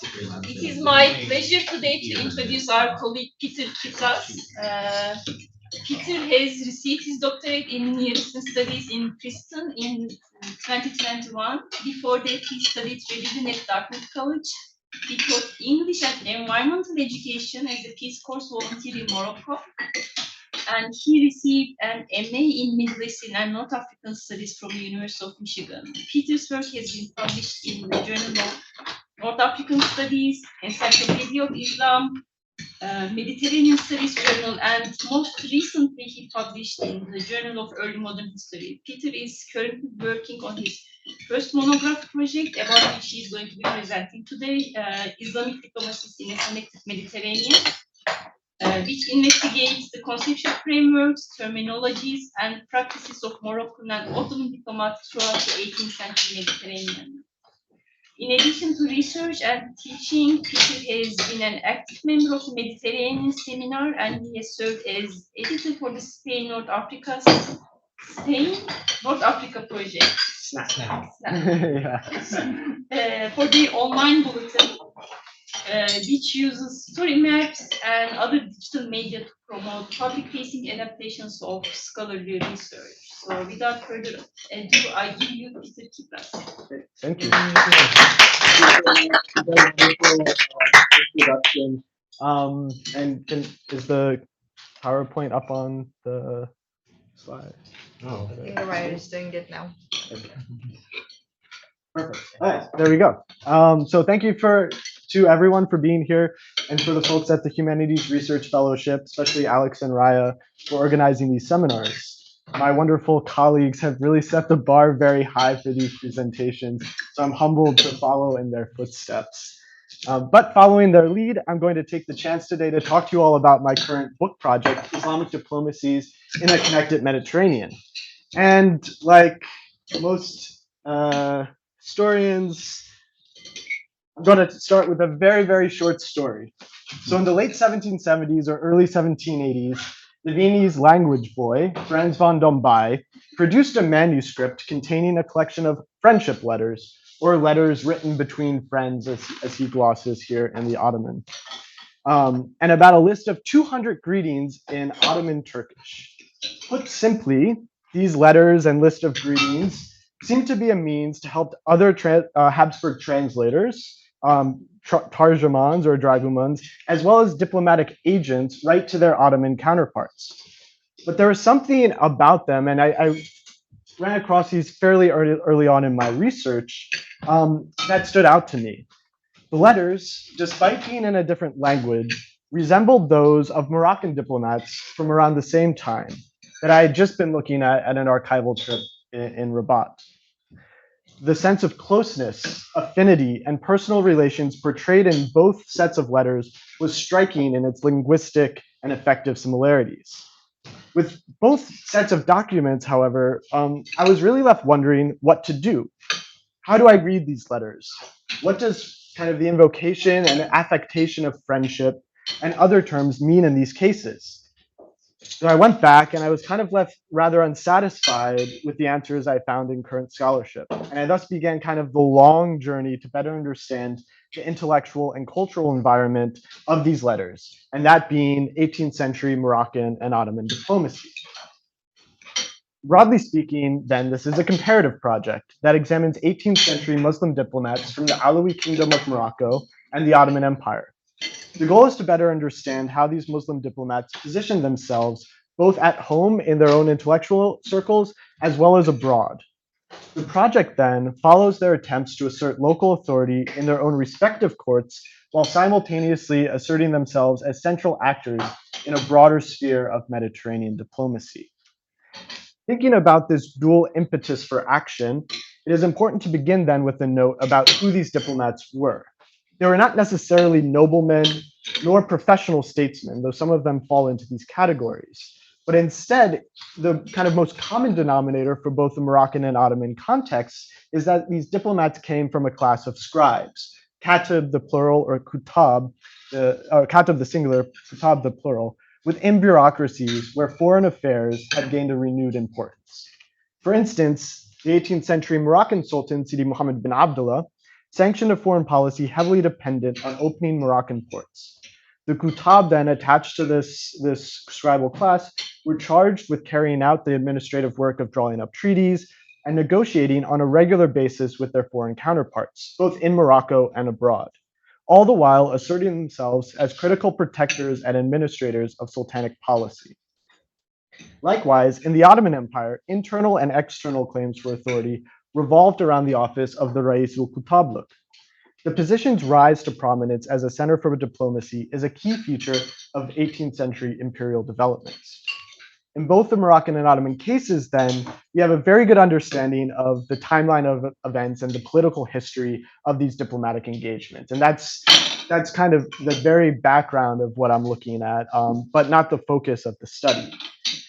It is my pleasure today to introduce our colleague Peter Kitras. Peter has received his doctorate in Near Eastern Studies in Princeton in 2021. Before that, he studied religion at Dartmouth College. He taught English and environmental education as a Peace Corps volunteer in Morocco. And he received an MA in Middle Eastern and North African Studies from the University of Michigan. Peter's work has been published in the Journal of North African Studies, Encyclopedia of Islam, Mediterranean Studies Journal, and most recently he published in the Journal of Early Modern History. Peter is currently working on his first monograph project, about which he is going to be presenting today, Islamic Diplomacies in a Connected Mediterranean, which investigates the conceptual frameworks, terminologies, and practices of Moroccan and Ottoman diplomats throughout the 18th century Mediterranean. In addition to research and teaching, Peter has been an active member of the Mediterranean Seminar, and he has served as editor for the Spain-North Africa project. For the online bulletin, which uses story maps and other digital media to promote public-facing adaptations of scholarly research. So without further ado, I give you Peter Kitras. Thank you. Introduction. Is the PowerPoint up on the slide? Oh, I think the writer is doing it now. Perfect. All right, there we go. So thank you to everyone for being here, and for the folks at the Humanities Research Fellowship, especially Alex and Raya, for organizing these seminars. My wonderful colleagues have really set the bar very high for these presentations, so I'm humbled to follow in their footsteps. But following their lead, I'm going to take the chance today to talk to you all about my current book project, Islamic Diplomacies in a Connected Mediterranean. And like most historians, I'm going to start with a very, very short story. So in the late 1770s or early 1780s, the Viennese language boy, Franz von Dombey, produced a manuscript containing a collection of friendship letters, or letters written between friends, as he glosses here in the Ottoman, and about a list of 200 greetings in Ottoman Turkish. Put simply, these letters and list of greetings seem to be a means to help other Habsburg translators, tarjumans or dragumans, as well as diplomatic agents, write to their Ottoman counterparts. But there was something about them, and I ran across these fairly early on in my research, that stood out to me. The letters, despite being in a different language, resembled those of Moroccan diplomats from around the same time that I had just been looking at an archival trip in Rabat. The sense of closeness, affinity, and personal relations portrayed in both sets of letters was striking in its linguistic and effective similarities. With both sets of documents, however, I was really left wondering what to do. How do I read these letters? What does kind of the invocation and affectation of friendship and other terms mean in these cases? So I went back and I was kind of left rather unsatisfied with the answers I found in current scholarship. And I thus began kind of the long journey to better understand the intellectual and cultural environment of these letters, and that being 18th century Moroccan and Ottoman diplomacy. Broadly speaking, then, this is a comparative project that examines 18th century Muslim diplomats from the ʿAlawī Kingdom of Morocco and the Ottoman Empire. The goal is to better understand how these Muslim diplomats position themselves both at home in their own intellectual circles as well as abroad. The project then follows their attempts to assert local authority in their own respective courts while simultaneously asserting themselves as central actors in a broader sphere of Mediterranean diplomacy. Thinking about this dual impetus for action, it is important to begin then with a note about who these diplomats were. They were not necessarily noblemen nor professional statesmen, though some of them fall into these categories. But instead, the kind of most common denominator for both the Moroccan and Ottoman contexts is that these diplomats came from a class of scribes, katib the plural or kutab, katib the singular, kutab the plural, within bureaucracies where foreign affairs had gained a renewed importance. For instance, the 18th century Moroccan Sultan Sidi Mohammed bin Abdullah sanctioned a foreign policy heavily dependent on opening Moroccan ports. The Kutab then attached to this scribal class were charged with carrying out the administrative work of drawing up treaties and negotiating on a regular basis with their foreign counterparts, both in Morocco and abroad, all the while asserting themselves as critical protectors and administrators of sultanic policy. Likewise, in the Ottoman Empire, internal and external claims for authority revolved around the office of the Ra'isul Kutabluk. The position's rise to prominence as a center for diplomacy is a key feature of 18th century imperial developments. In both the Moroccan and Ottoman cases, then, we have a very good understanding of the timeline of events and the political history of these diplomatic engagements. And that's kind of the very background of what I'm looking at, but not the focus of the study.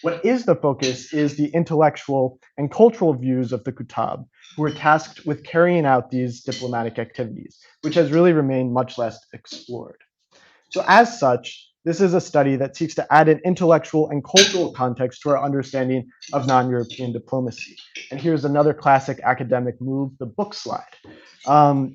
What is the focus is the intellectual and cultural views of the Kutab, who were tasked with carrying out these diplomatic activities, which has really remained much less explored. So as such, this is a study that seeks to add an intellectual and cultural context to our understanding of non-European diplomacy. And here's another classic academic move, the book slide.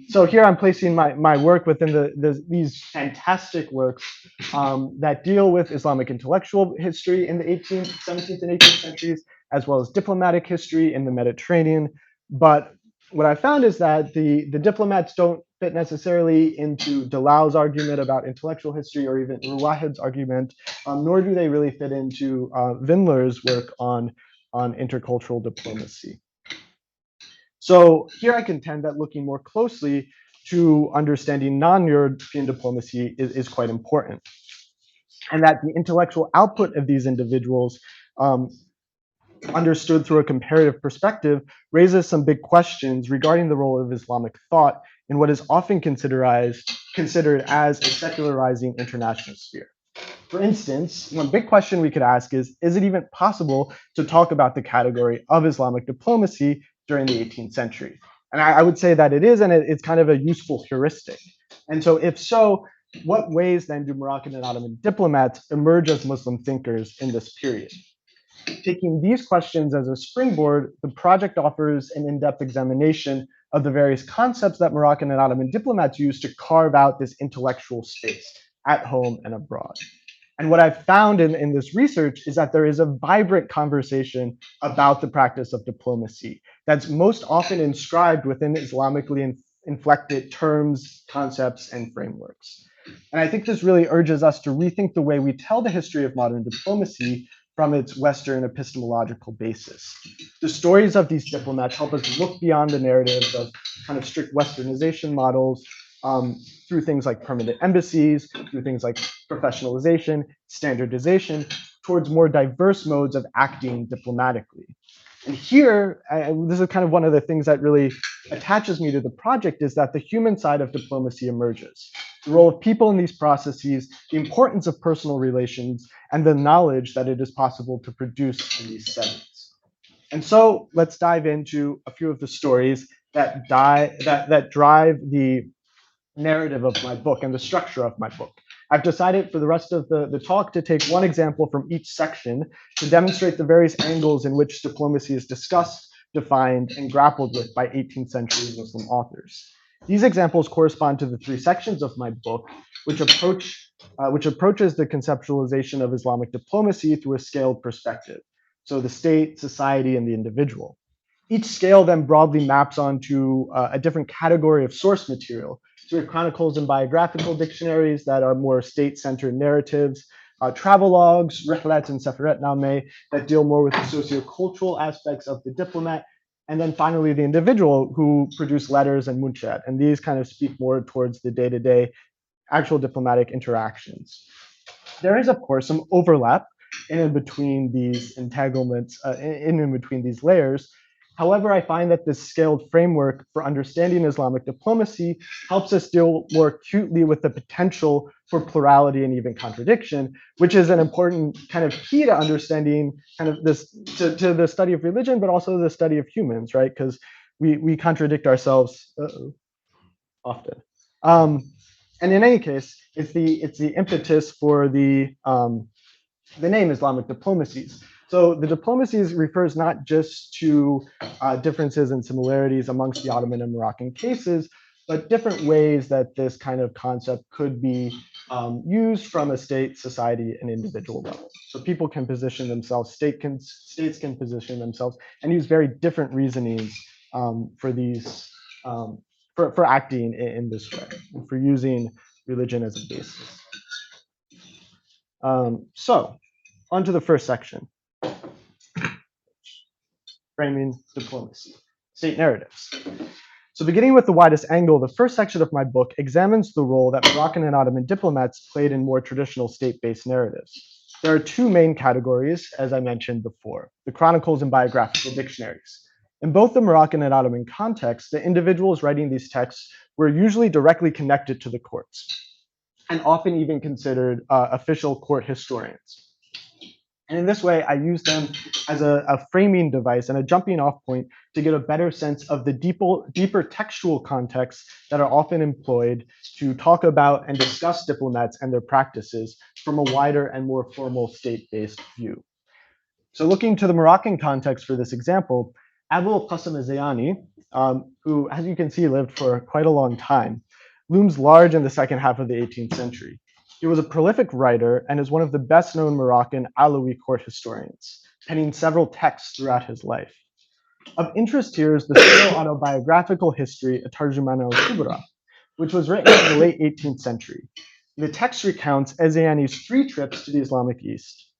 So here I'm placing my work within these fantastic works that deal with Islamic intellectual history in the 18th, 17th, and 18th centuries, as well as diplomatic history in the Mediterranean. But what I found is that the diplomats don't fit necessarily into Delal's argument about intellectual history or even Ruwahid's argument, nor do they really fit into Windler's work on intercultural diplomacy. So here I contend that looking more closely to understanding non-European diplomacy is quite important, and that the intellectual output of these individuals understood through a comparative perspective raises some big questions regarding the role of Islamic thought in what is often considered as a secularizing international sphere. For instance, one big question we could ask is it even possible to talk about the category of Islamic diplomacy during the 18th century? And I would say that it is, and it's kind of a useful heuristic. And so if so, what ways then do Moroccan and Ottoman diplomats emerge as Muslim thinkers in this period? Taking these questions as a springboard, the project offers an in-depth examination of the various concepts that Moroccan and Ottoman diplomats use to carve out this intellectual space at home and abroad. And what I've found in this research is that there is a vibrant conversation about the practice of diplomacy that's most often inscribed within Islamically inflected terms, concepts, and frameworks. And I think this really urges us to rethink the way we tell the history of modern diplomacy from its Western epistemological basis. The stories of these diplomats help us look beyond the narratives of kind of strict Westernization models through things like permanent embassies, through things like professionalization, standardization, towards more diverse modes of acting diplomatically. And here, this is kind of one of the things that really attaches me to the project, is that the human side of diplomacy emerges. The role of people in these processes, the importance of personal relations, and the knowledge that it is possible to produce in these settings. And so let's dive into a few of the stories that drive the narrative of my book and the structure of my book. I've decided for the rest of the talk to take one example from each section to demonstrate the various angles in which diplomacy is discussed, defined, and grappled with by 18th century Muslim authors. These examples correspond to the three sections of my book, which approaches the conceptualization of Islamic diplomacy through a scaled perspective. So the state, society, and the individual. Each scale then broadly maps onto a different category of source material. So we have chronicles and biographical dictionaries that are more state-centered narratives, travelogues, rihlat and safaretnameh that deal more with the socio-cultural aspects of the diplomat, and then finally the individual who produce letters and munshat, and these kind of speak more towards the day-to-day actual diplomatic interactions. There is, of course, some overlap in between these entanglements, in between these layers. However, I find that this scaled framework for understanding Islamic diplomacy helps us deal more acutely with the potential for plurality and even contradiction, which is an important kind of key to understanding kind of this to the study of religion, but also the study of humans, right? Because we contradict ourselves often. And in any case, it's the impetus for the name Islamic Diplomacies. So the diplomacies refers not just to differences and similarities amongst the Ottoman and Moroccan cases, but different ways that this kind of concept could be used from a state, society, and individual level. So people can position themselves, states can position themselves, and use very different reasonings for these for acting in this way, and for using religion as a basis. So, on to the first section, framing diplomacy, state narratives. So beginning with the widest angle, the first section of my book examines the role that Moroccan and Ottoman diplomats played in more traditional state-based narratives. There are two main categories, as I mentioned before, the chronicles and biographical dictionaries. In both the Moroccan and Ottoman contexts, the individuals writing these texts were usually directly connected to the courts, and often even considered official court historians. And in this way, I use them as a framing device and a jumping off point to get a better sense of the deeper textual contexts that are often employed to talk about and discuss diplomats and their practices from a wider and more formal state-based view. So looking to the Moroccan context for this example, Abu al-Qasim az-Zayani, who, as you can see, lived for quite a long time, looms large in the second half of the 18th century. He was a prolific writer and is one of the best-known Moroccan ʿAlawī court historians, penning several texts throughout his life. Of interest here is the pseudo-autobiographical history Tarjuman al-Kubra, which was written in the late 18th century. The text recounts az-Zayani's 3 trips to the Islamic East.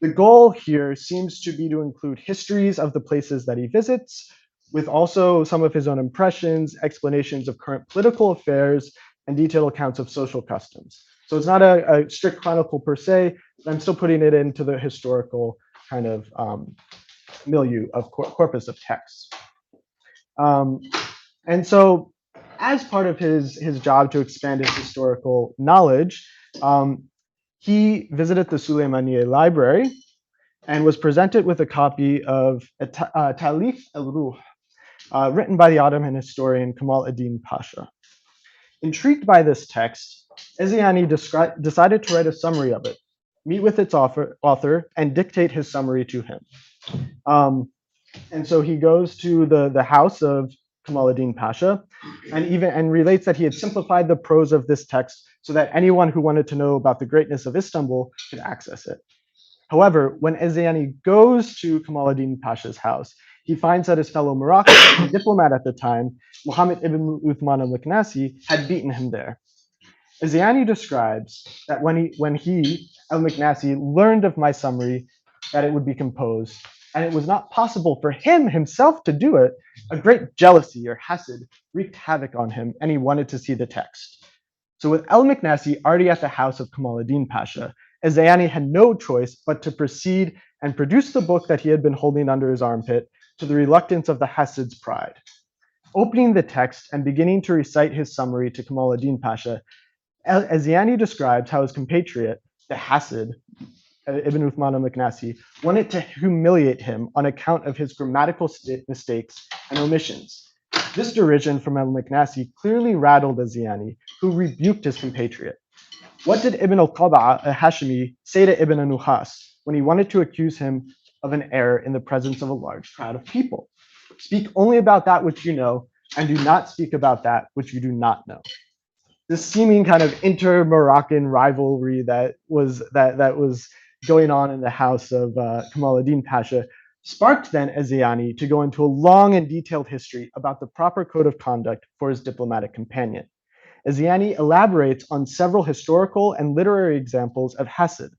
The goal here seems to be to include histories of the places that he visits, with also some of his own impressions, explanations of current political affairs, and detailed accounts of social customs. So it's not a strict chronicle per se, but I'm still putting it into the historical kind of milieu of corpus of texts. And so as part of his job to expand his historical knowledge, he visited the Suleymaniye library and was presented with a copy of Ta'lif al-Ruh, written by the Ottoman historian Kamal ad-Din Pasha. Intrigued by this text, az-Zayani decided to write a summary of it, meet with its author, and dictate his summary to him. And so he goes to the house of Kamal ad-Din Pasha and relates that he had simplified the prose of this text so that anyone who wanted to know about the greatness of Istanbul could access it. However, when az-Zayani goes to Kamal ad-Din Pasha's house, he finds that his fellow Moroccan diplomat at the time, Muhammad ibn Uthman al-Maknasi, had beaten him there. Az-Zayani describes that when he, al-Maknasi, learned of my summary, that it would be composed, and it was not possible for him himself to do it, a great jealousy or hasad wreaked havoc on him, and he wanted to see the text. So with al-Maknasi already at the house of Kamal ad-Din Pasha, az-Zayani had no choice but to proceed and produce the book that he had been holding under his armpit, to the reluctance of the hasad's pride. Opening the text and beginning to recite his summary to Kamal ad-Din Pasha, az-Zayani describes how his compatriot, the hasad, Ibn Uthman al-Maknasi, wanted to humiliate him on account of his grammatical mistakes and omissions. This derision from al-Maknasi clearly rattled az-Zayani, who rebuked his compatriot. What did Ibn al-Qaba al-Hashimi say to Ibn al-Nuhas when he wanted to accuse him of an error in the presence of a large crowd of people? Speak only about that which you know, and do not speak about that which you do not know. This seeming kind of inter-Moroccan rivalry that was going on in the house of Kamal ad-Din Pasha sparked then az-Zayani to go into a long and detailed history about the proper code of conduct for his diplomatic companion. Az-Zayani elaborates on several historical and literary examples of hasad,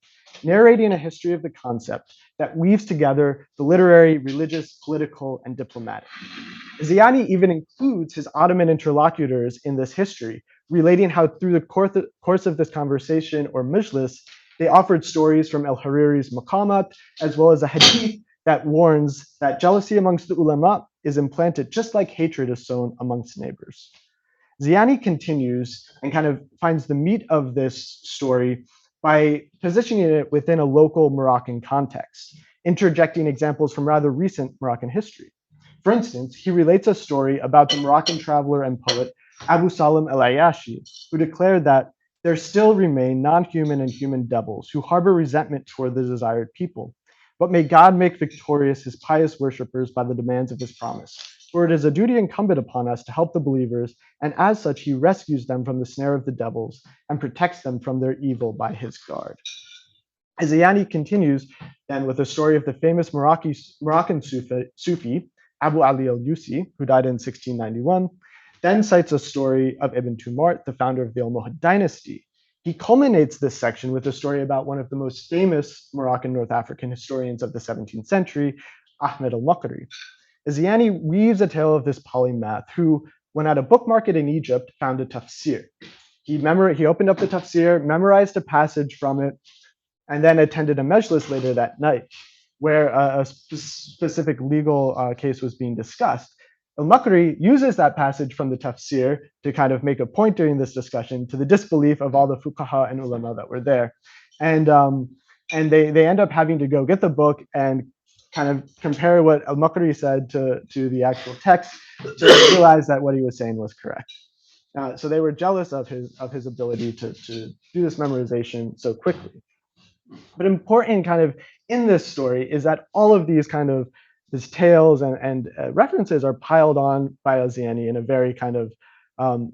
narrating a history of the concept that weaves together the literary, religious, political, and diplomatic. Az-Zayani even includes his Ottoman interlocutors in this history, relating how through the course of this conversation or majlis, they offered stories from al-Hariri's Maqamat, as well as a hadith that warns that jealousy amongst the ulama is implanted just like hatred is sown amongst neighbors. Zayani continues and kind of finds the meat of this story by positioning it within a local Moroccan context, interjecting examples from rather recent Moroccan history. For instance, he relates a story about the Moroccan traveler and poet Abu Salim al-Ayashi, who declared that there still remain non-human and human devils who harbor resentment toward the desired people. But may God make victorious his pious worshippers by the demands of his promise. For it is a duty incumbent upon us to help the believers, and as such he rescues them from the snare of the devils and protects them from their evil by his guard. Azayani continues then with a story of the famous Moroccan Sufi, Abu Ali al-Yusi, who died in 1691, then cites a story of Ibn Tumart, the founder of the Almohad dynasty. He culminates this section with a story about one of the most famous Moroccan North African historians of the 17th century, Ahmed al-Maqri. Azayani weaves a tale of this polymath who, when at a book market in Egypt, found a tafsir. He opened up the tafsir, memorized a passage from it, and then attended a majlis later that night, where a specific legal case was being discussed. Al-Maqri uses that passage from the tafsir to kind of make a point during this discussion to the disbelief of all the fuqaha and ulama that were there. And they end up having to go get the book and kind of compare what Al-Maqri said to the actual text to realize that what he was saying was correct. So they were jealous of his ability to do this memorization so quickly. But important kind of in this story is that all of these kind of these tales and references are piled on by Azayani in a very kind of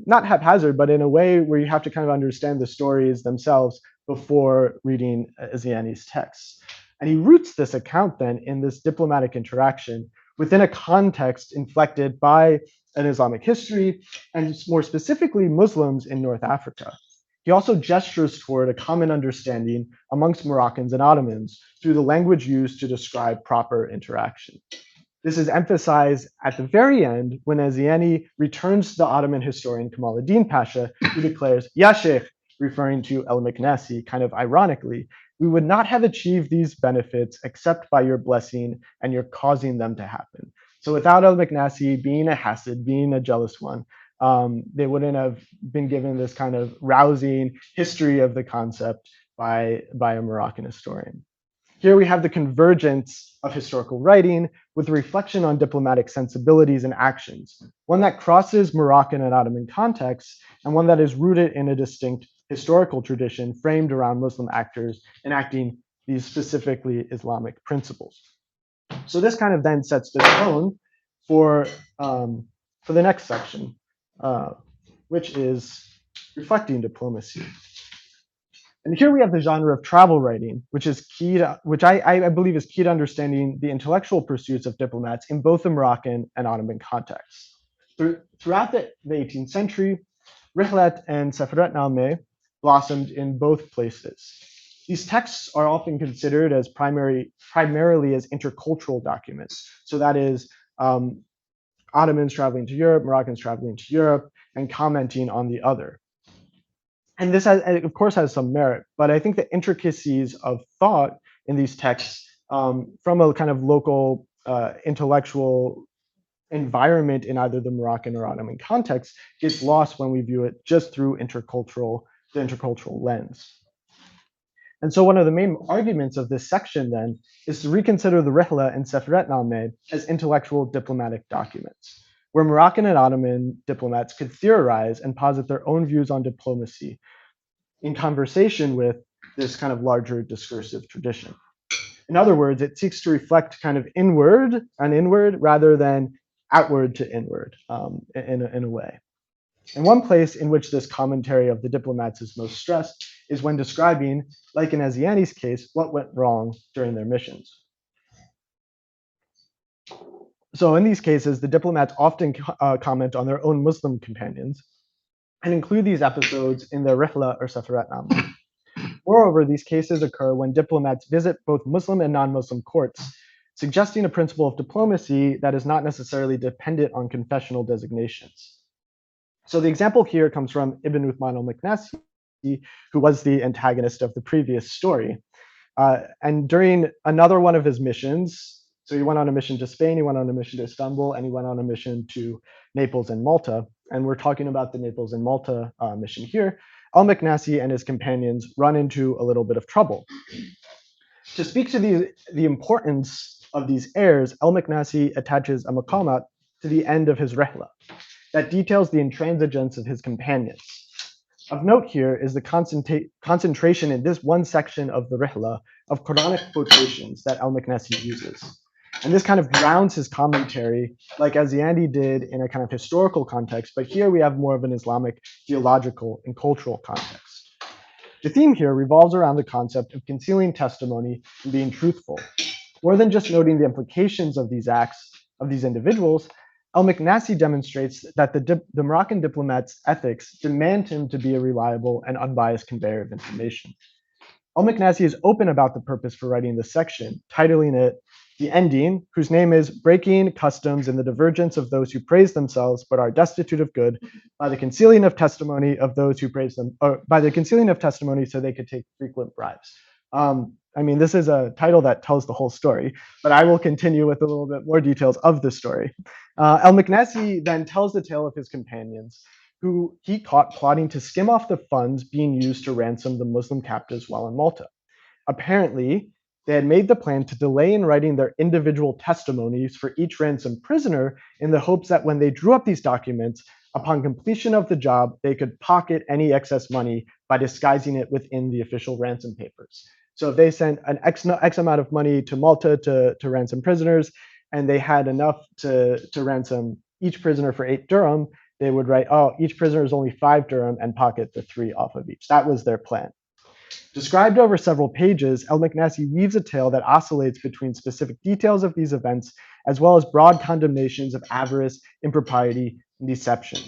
not haphazard, but in a way where you have to kind of understand the stories themselves before reading Azayani's texts. And he roots this account then in this diplomatic interaction within a context inflected by an Islamic history and more specifically Muslims in North Africa. He also gestures toward a common understanding amongst Moroccans and Ottomans through the language used to describe proper interaction. This is emphasized at the very end when Azayani returns to the Ottoman historian Kamal ad-Din Pasha, who declares, "Ya Sheikh," referring to al-Maknasi, kind of ironically, "we would not have achieved these benefits except by your blessing and your causing them to happen." So without al-Maknasi being a hasid, being a jealous one, they wouldn't have been given this kind of rousing history of the concept by a Moroccan historian. Here we have the convergence of historical writing with reflection on diplomatic sensibilities and actions, one that crosses Moroccan and Ottoman contexts, and one that is rooted in a distinct historical tradition framed around Muslim actors enacting these specifically Islamic principles. So this kind of then sets the tone for the next section, which is reflecting diplomacy. And here we have the genre of travel writing, which I believe is key to understanding the intellectual pursuits of diplomats in both the Moroccan and Ottoman contexts. Throughout the 18th century, Rihlat and Safaratnameh blossomed in both places. These texts are often considered as primarily as intercultural documents. So that is Ottomans traveling to Europe, Moroccans traveling to Europe, and commenting on the other. And this, of course, has some merit, but I think the intricacies of thought in these texts from a kind of local intellectual environment in either the Moroccan or Ottoman context gets lost when we view it just through the intercultural lens. And so one of the main arguments of this section then is to reconsider the Rihla and Safaratnameh as intellectual diplomatic documents, where Moroccan and Ottoman diplomats could theorize and posit their own views on diplomacy in conversation with this kind of larger discursive tradition. In other words, it seeks to reflect kind of inward rather than outward to inward in a way. And one place in which this commentary of the diplomats is most stressed is when describing, like in Azayani's case, what went wrong during their missions. So in these cases, the diplomats often comment on their own Muslim companions and include these episodes in their Rihla or Safaratnameh. Moreover, these cases occur when diplomats visit both Muslim and non-Muslim courts, suggesting a principle of diplomacy that is not necessarily dependent on confessional designations. So the example here comes from Ibn Uthman al-Maknasi, who was the antagonist of the previous story. And during another one of his missions, so he went on a mission to Spain, he went on a mission to Istanbul, and he went on a mission to Naples and Malta. And we're talking about the Naples and Malta mission here. Al-Maknasi and his companions run into a little bit of trouble. To speak to the importance of these errors, Al-Maknasi attaches a maqamat to the end of his rihla that details the intransigence of his companions. Of note here is the concentration in this one section of the Rihla of Quranic quotations that al-Maknasi uses. And this kind of grounds his commentary, like Aziandi did in a kind of historical context, but here we have more of an Islamic theological and cultural context. The theme here revolves around the concept of concealing testimony and being truthful. More than just noting the implications of these acts of these individuals, al-Maknasi demonstrates that the Moroccan diplomat's ethics demand him to be a reliable and unbiased conveyor of information. Al-Maknasi is open about the purpose for writing this section, titling it The Ending, whose name is Breaking Customs and the Divergence of Those Who Praise Themselves But Are Destitute of Good, by the concealing of testimony of those who praise them, or by the concealing of testimony so they could take frequent bribes. I mean, this is a title that tells the whole story, but I will continue with a little bit more details of the story. Al-Maknasi then tells the tale of his companions, who he caught plotting to skim off the funds being used to ransom the Muslim captives while in Malta. Apparently, they had made the plan to delay in writing their individual testimonies for each ransomed prisoner in the hopes that when they drew up these documents, upon completion of the job, they could pocket any excess money by disguising it within the official ransom papers. So if they sent an X amount of money to Malta to ransom prisoners, and they had enough to ransom each prisoner for 8 dirham, they would write, oh, each prisoner is only 5 dirham and pocket the 3 off of each. That was their plan. Described over several pages, al-Maknasi weaves a tale that oscillates between specific details of these events, as well as broad condemnations of avarice, impropriety, and deception.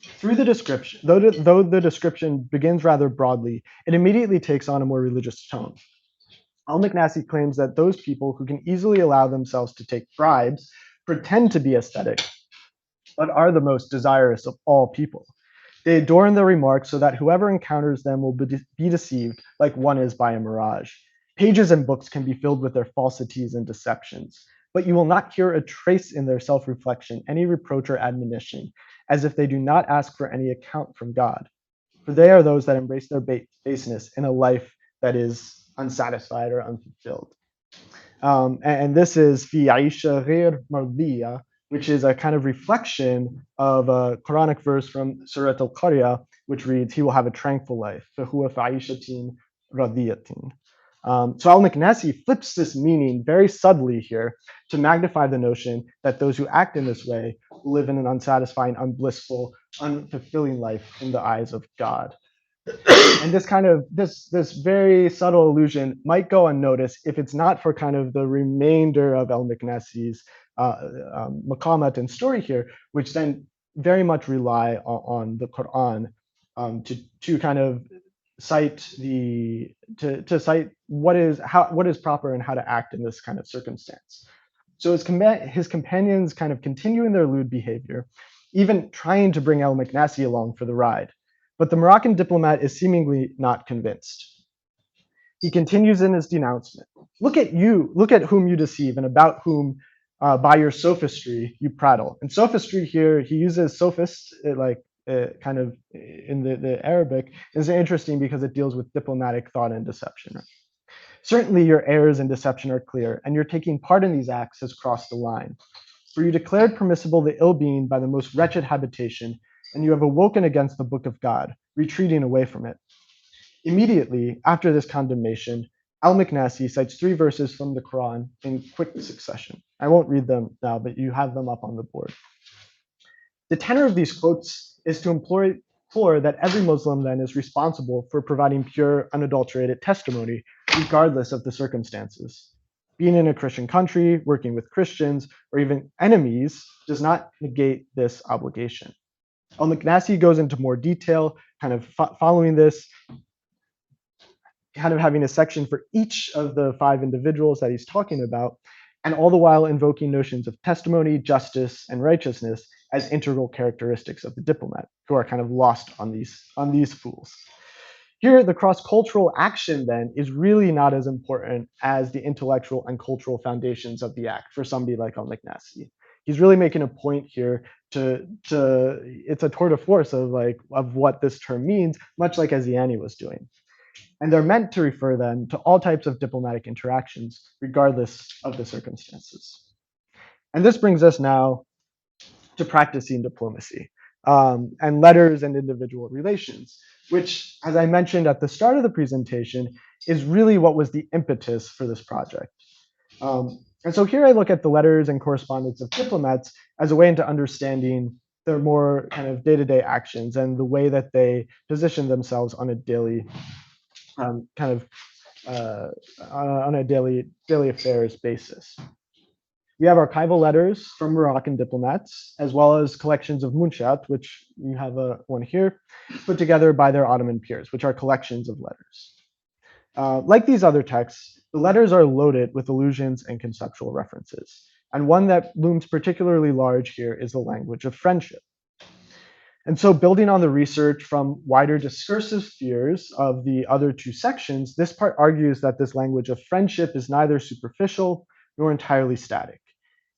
Through the description, though the description begins rather broadly, it immediately takes on a more religious tone. Al-Maknasi claims that those people who can easily allow themselves to take bribes pretend to be aesthetic, but are the most desirous of all people. They adorn their remarks so that whoever encounters them will be deceived like one is by a mirage. Pages and books can be filled with their falsities and deceptions, but you will not hear a trace in their self-reflection, any reproach or admonition, as if they do not ask for any account from God. For they are those that embrace their baseness in a life that is unsatisfied or unfulfilled. And this is fi aisha ghair mardiya, which is a kind of reflection of a Quranic verse from Surah Al-Qaryah, which reads, he will have a tranquil life. فَهُوَ فَعِيشَةٍ رَضِيَّةٍ. So Al-Maknasi flips this meaning very subtly here to magnify the notion that those who act in this way live in an unsatisfying, unblissful, unfulfilling life in the eyes of God. And this kind of this very subtle allusion might go unnoticed if it's not for kind of the remainder of al-Maknasi's maqamat and story here, which then very much rely on the Quran to kind of cite cite what is proper and how to act in this kind of circumstance. So his companions kind of continue in their lewd behavior, even trying to bring al-Maknasi along for the ride. But the Moroccan diplomat is seemingly not convinced. He continues in his denouncement. Look at you, look at whom you deceive and about whom by your sophistry you prattle. And sophistry here, he uses sophist kind of in the Arabic, is interesting because it deals with diplomatic thought and deception. Certainly your errors and deception are clear, and your taking part in these acts has crossed the line. For you declared permissible the ill-being by the most wretched habitation, and you have awoken against the book of God, retreating away from it. Immediately after this condemnation, al-Maknasi cites 3 verses from the Quran in quick succession. I won't read them now, but you have them up on the board. The tenor of these quotes is to implore that every Muslim then is responsible for providing pure, unadulterated testimony, regardless of the circumstances. Being in a Christian country, working with Christians, or even enemies does not negate this obligation. Al-Maknasi goes into more detail, kind of following this, kind of having a section for each of the 5 individuals that he's talking about, and all the while invoking notions of testimony, justice, and righteousness as integral characteristics of the diplomat, who are kind of lost on these fools. Here, the cross-cultural action then is really not as important as the intellectual and cultural foundations of the act for somebody like al-Maknasi. He's really making a point here to it's a tour de force of what this term means, much like Aziani was doing. And they're meant to refer then to all types of diplomatic interactions, regardless of the circumstances. And this brings us now to practicing diplomacy and letters and individual relations. which, as I mentioned at the start of the presentation, is really what was the impetus for this project. And so here I look at the letters and correspondence of diplomats as a way into understanding their more kind of day-to-day actions and the way that they position themselves on a daily on a daily affairs basis. We have archival letters from Moroccan diplomats, as well as collections of munshat, which you have one here, put together by their Ottoman peers, which are collections of letters. Like these other texts, the letters are loaded with allusions and conceptual references. And one that looms particularly large here is the language of friendship. And so building on the research from wider discursive spheres of the other two sections, this part argues that this language of friendship is neither superficial nor entirely static.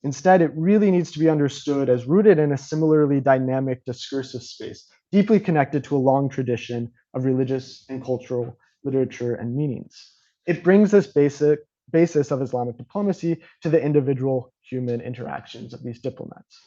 Instead, it really needs to be understood as rooted in a similarly dynamic discursive space, deeply connected to a long tradition of religious and cultural literature and meanings. It brings this basis of Islamic diplomacy to the individual human interactions of these diplomats.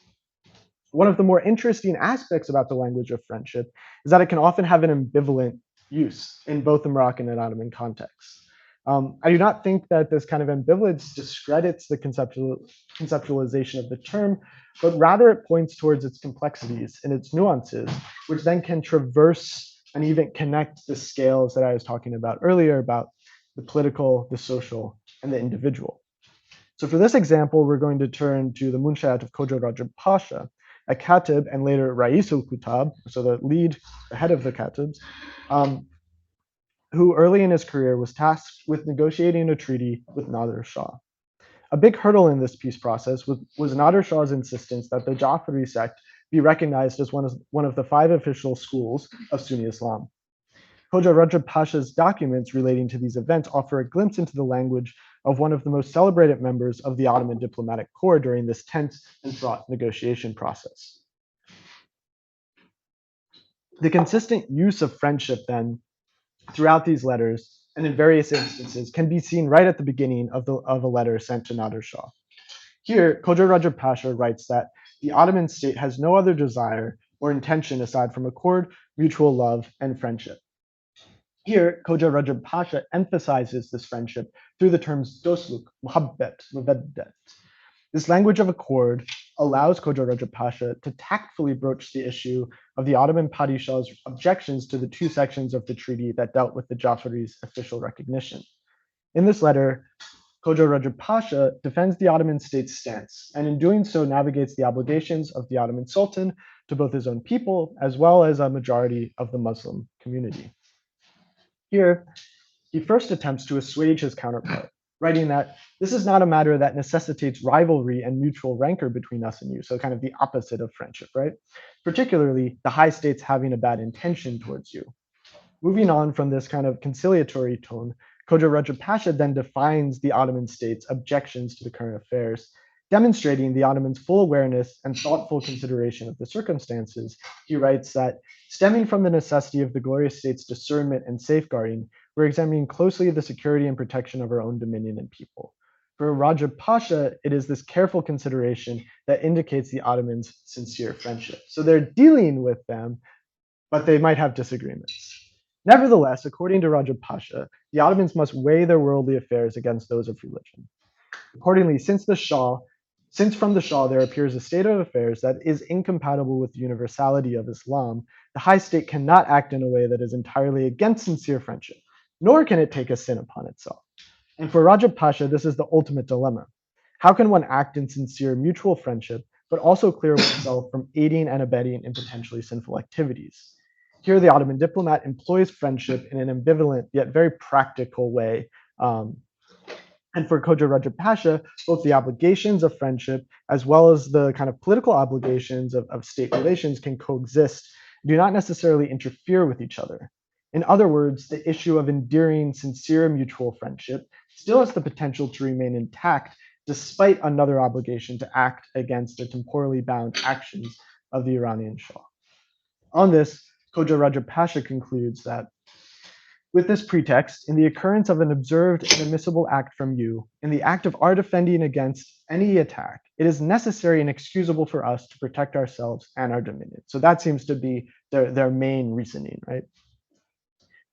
One of the more interesting aspects about the language of friendship is that it can often have an ambivalent use in both the Moroccan and Ottoman contexts. I do not think that this kind of ambivalence discredits the conceptualization of the term, but rather it points towards its complexities and its nuances, which then can traverse and even connect the scales that I was talking about earlier about the political, the social, and the individual. So for this example, we're going to turn to the Munshat of Khoja Rajab Pasha, a Katib and later Ra'isul Kutab, so the head of the Katibs, who early in his career was tasked with negotiating a treaty with Nader Shah. A big hurdle in this peace process was Nader Shah's insistence that the Jafari sect be recognized as one of the 5 official schools of Sunni Islam. Khoja Rajab Pasha's documents relating to these events offer a glimpse into the language of one of the most celebrated members of the Ottoman diplomatic corps during this tense and fraught negotiation process. The consistent use of friendship then throughout these letters and in various instances can be seen right at the beginning of a letter sent to Nader Shah. Here, Khoja Rajab Pasha writes that the Ottoman state has no other desire or intention aside from accord, mutual love, and friendship. Here, Khoja Rajab Pasha emphasizes this friendship through the terms dostluk, muhabbet, muveddet. This language of accord allows Khoja Rajab Pasha to tactfully broach the issue of the Ottoman Padishah's objections to the 2 sections of the treaty that dealt with the Jafaris' official recognition. In this letter, Khoja Rajab Pasha defends the Ottoman state's stance, and in doing so navigates the obligations of the Ottoman Sultan to both his own people as well as a majority of the Muslim community. Here, he first attempts to assuage his counterpart, writing that this is not a matter that necessitates rivalry and mutual rancor between us and you, so kind of the opposite of friendship, right? Particularly the high states having a bad intention towards you. Moving on from this kind of conciliatory tone, Khoja Rajab Pasha then defines the Ottoman state's objections to the current affairs, demonstrating the Ottomans' full awareness and thoughtful consideration of the circumstances. He writes that, stemming from the necessity of the glorious state's discernment and safeguarding, we're examining closely the security and protection of our own dominion and people. For Rajab Pasha, it is this careful consideration that indicates the Ottomans' sincere friendship. So they're dealing with them, but they might have disagreements. Nevertheless, according to Rajab Pasha, the Ottomans must weigh their worldly affairs against those of religion. Accordingly, since from the Shah there appears a state of affairs that is incompatible with the universality of Islam, the high state cannot act in a way that is entirely against sincere friendship, nor can it take a sin upon itself. And for Rajab Pasha, this is the ultimate dilemma. How can one act in sincere mutual friendship, but also clear oneself from aiding and abetting in potentially sinful activities? Here, the Ottoman diplomat employs friendship in an ambivalent yet very practical way. And for Khoja Rajab Pasha, both the obligations of friendship as well as the kind of political obligations of state relations can coexist, do not necessarily interfere with each other. In other words, the issue of endearing sincere mutual friendship still has the potential to remain intact despite another obligation to act against the temporally bound actions of the Iranian Shah. On this, Khoja Rajab Pasha concludes that with this pretext, in the occurrence of an observed and admissible act from you, in the act of our defending against any attack, it is necessary and excusable for us to protect ourselves and our dominion. So that seems to be their main reasoning, right?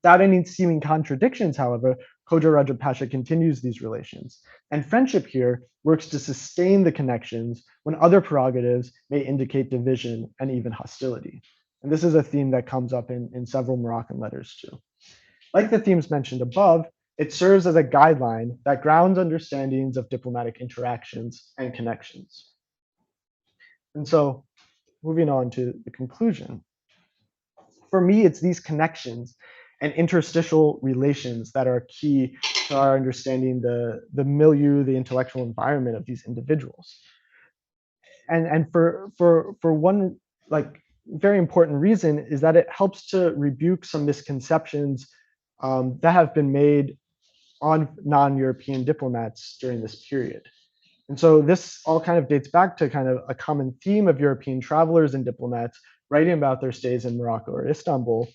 Without any seeming contradictions, however, Khoja Rajab Pasha continues these relations. And friendship here works to sustain the connections when other prerogatives may indicate division and even hostility. And this is a theme that comes up in several Moroccan letters too. Like the themes mentioned above, it serves as a guideline that grounds understandings of diplomatic interactions and connections. And so, moving on to the conclusion. For me, it's these connections and interstitial relations that are key to our understanding the milieu, the intellectual environment of these individuals. And for one like very important reason is that it helps to rebuke some misconceptions that have been made on non-European diplomats during this period. And so this all kind of dates back to kind of a common theme of European travelers and diplomats writing about their stays in Morocco or Istanbul,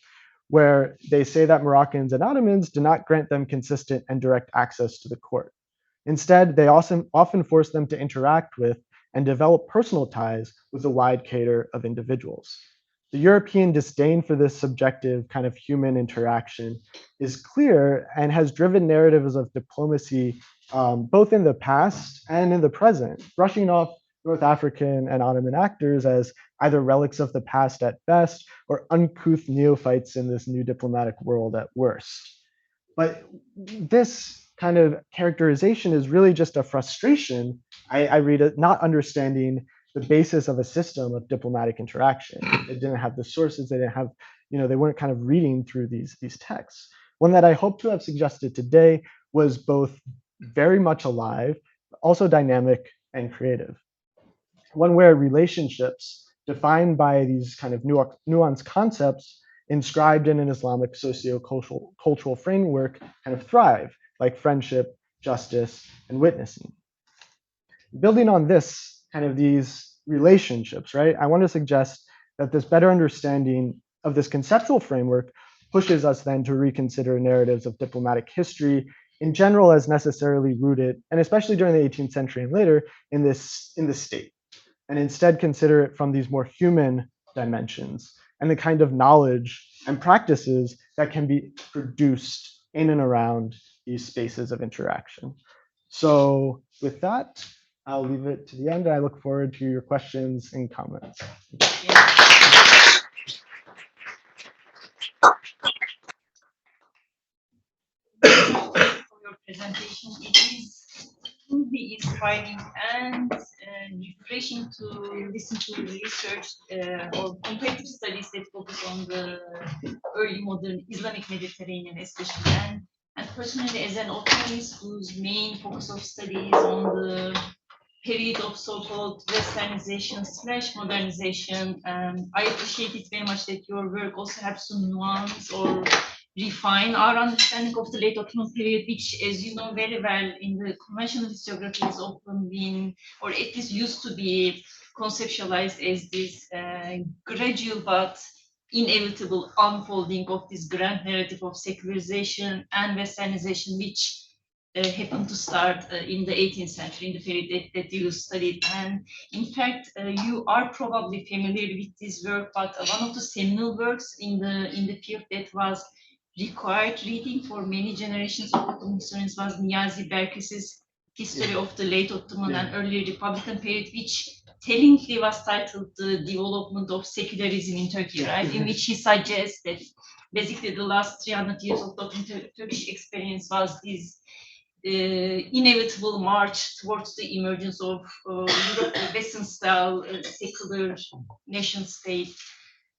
where they say that Moroccans and Ottomans do not grant them consistent and direct access to the court. Instead, they often force them to interact with and develop personal ties with a wide cadre of individuals. The European disdain for this subjective kind of human interaction is clear and has driven narratives of diplomacy both in the past and in the present, brushing off North African and Ottoman actors as either relics of the past at best or uncouth neophytes in this new diplomatic world at worst. But this kind of characterization is really just a frustration. I read it not understanding the basis of a system of diplomatic interaction. They didn't have the sources, they didn't have, they weren't kind of reading through these texts. One that I hope to have suggested today was both very much alive, but also dynamic and creative. One where relationships defined by these kind of nuanced concepts inscribed in an Islamic socio-cultural framework kind of thrive, like friendship, justice, and witnessing. Building on this, kind of these relationships, right? I want to suggest that this better understanding of this conceptual framework pushes us then to reconsider narratives of diplomatic history in general as necessarily rooted, and especially during the 18th century and later, in the state, and instead consider it from these more human dimensions and the kind of knowledge and practices that can be produced in and around these spaces of interaction. So with that, I'll leave it to the end. I look forward to your questions and comments. For your presentation, it is truly inspiring and refreshing to listen to research or comparative studies that focus on the early modern Islamic Mediterranean, especially. And personally, as an Ottomanist whose main focus of study is on the period of so-called westernization / modernization, I appreciate it very much that your work also helps to nuance or refine our understanding of the late Ottoman period, which, as you know very well, in the conventional historiography has often been, or at least used to be, conceptualized as this gradual but inevitable unfolding of this grand narrative of secularization and westernization, which happened to start in the 18th century, in the period that you studied. And in fact, you are probably familiar with this work, but one of the seminal works in the field that was required reading for many generations of Ottoman historians was Niyazi Berkes's History of the Late Ottoman and Early Republican Period, which tellingly was titled The Development of Secularism in Turkey, right? In which he suggests that basically the last 300 years of the Turkish experience was this inevitable march towards the emergence of Western-style secular nation state.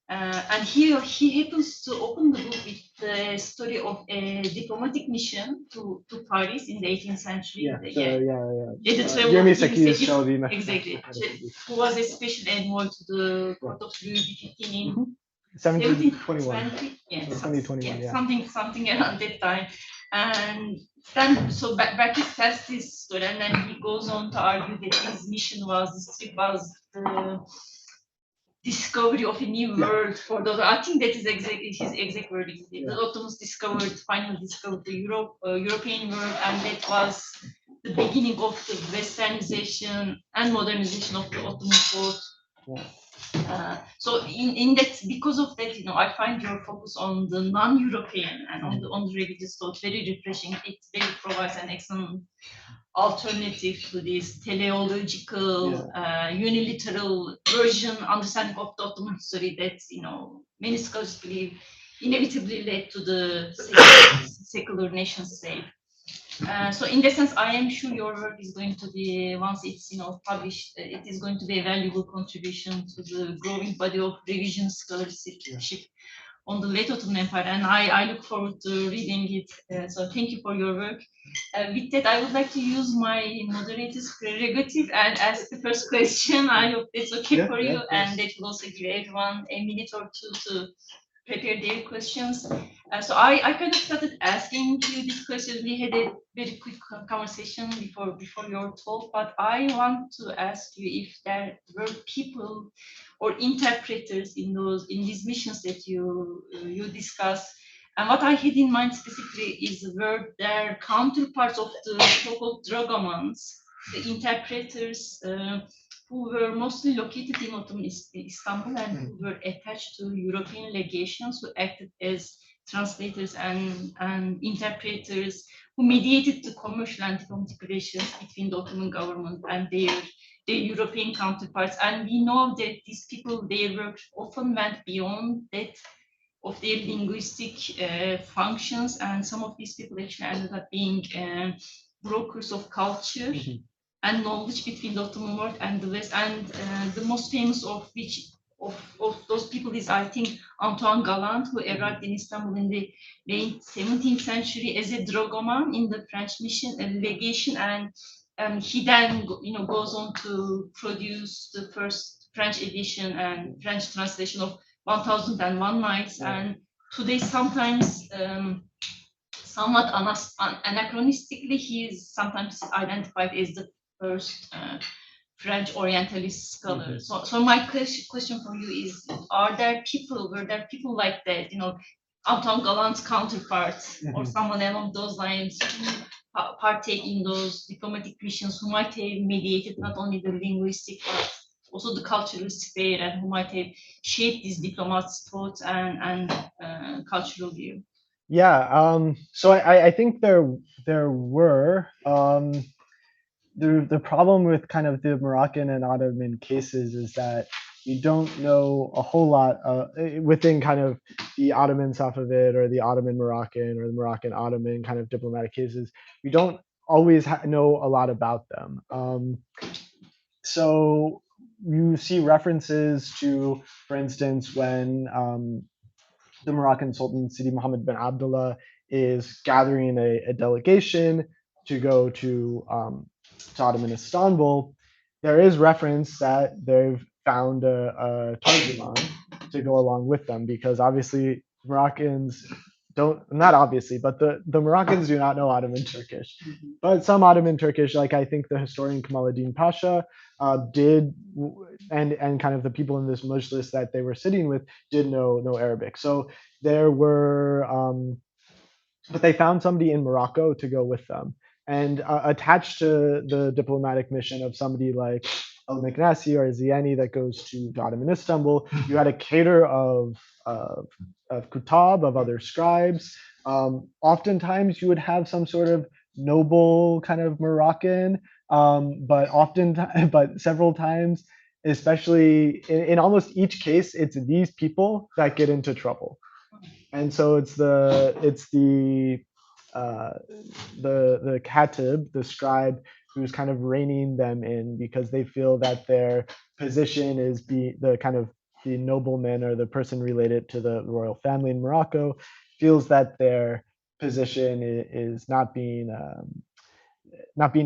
And here he happens to open the book with the story of a diplomatic mission to Paris in the 18th century. Exactly. Who was a special envoy to the court of Louis XV in 1721. Something around that time. And then, so Berkes tells this story, and then he goes on to argue that his mission this trip was the discovery of a new world for those. I think that is exactly his exact wording. The Ottomans finally discovered the European world, and that was the beginning of the westernization and modernization of the Ottoman court. So in that, because of that, I find your focus on the non-European and on the religious thought very refreshing. It very provides an excellent alternative to this teleological, unilateral version understanding of the Ottoman history that many scholars believe inevitably led to the secular nation state. So in that sense, I am sure your work is going to be, once it's published, it is going to be a valuable contribution to the growing body of revision scholarship on the late Ottoman Empire, and I look forward to reading it. So thank you for your work. With that, I would like to use my moderator's prerogative and ask the first question. I hope that's okay for you, and that will also give everyone a minute or two to prepare their questions. So I kind of started asking you these questions. We had a very quick conversation before your talk, but I want to ask you if there were people or interpreters in these missions that you discuss. And what I had in mind specifically is were their counterparts of the so-called dragomans, the interpreters who were mostly located in Ottoman Istanbul and who were attached to European legations, who acted as translators and interpreters, who mediated the commercial and diplomatic relations between the Ottoman government and their European counterparts. And we know that these people, their work often went beyond that of their linguistic functions, and some of these people actually ended up being brokers of culture and knowledge between the Ottoman world and the West. And the most famous of which of those people is, I think, Antoine Galland, who arrived in Istanbul in the late 17th century as a dragoman in the French mission legation, and he then goes on to produce the first French edition and French translation of 1001 Nights. And today, sometimes somewhat anachronistically, he is sometimes identified as the first French Orientalist scholar. So my question for you is: were there people like that, Antoine Gallant's counterparts, or someone along those lines, who partake in those diplomatic missions, who might have mediated not only the linguistic but also the cultural sphere, and who might have shaped these diplomats' thoughts and cultural view? Yeah, so I think there were the problem with kind of the Moroccan and Ottoman cases is that you don't know a whole lot within kind of the Ottoman Safavid or the Ottoman Moroccan or the Moroccan Ottoman kind of diplomatic cases. We don't always know a lot about them. So you see references to, for instance, when the Moroccan Sultan Sidi Mohammed bin Abdullah is gathering a delegation to go to Ottoman Istanbul, there is reference that they've found a Tarjuman to go along with them, because obviously Moroccans don't, not obviously, but the Moroccans do not know Ottoman Turkish. But some Ottoman Turkish, like I think the historian Kamaluddin Pasha did, and kind of the people in this majlis that they were sitting with did know Arabic. So there were, but they found somebody in Morocco to go with them. And attached to the diplomatic mission of somebody like El Meknasi or Ziani that goes to Ottoman Istanbul, you had a cater of kutab, of other scribes. Oftentimes you would have some sort of noble kind of Moroccan, but several times, especially in almost each case, it's these people that get into trouble. And so it's the katib, the scribe, who's kind of reining them in, because they feel that their position is the kind of the nobleman or the person related to the royal family in Morocco feels that their position is not being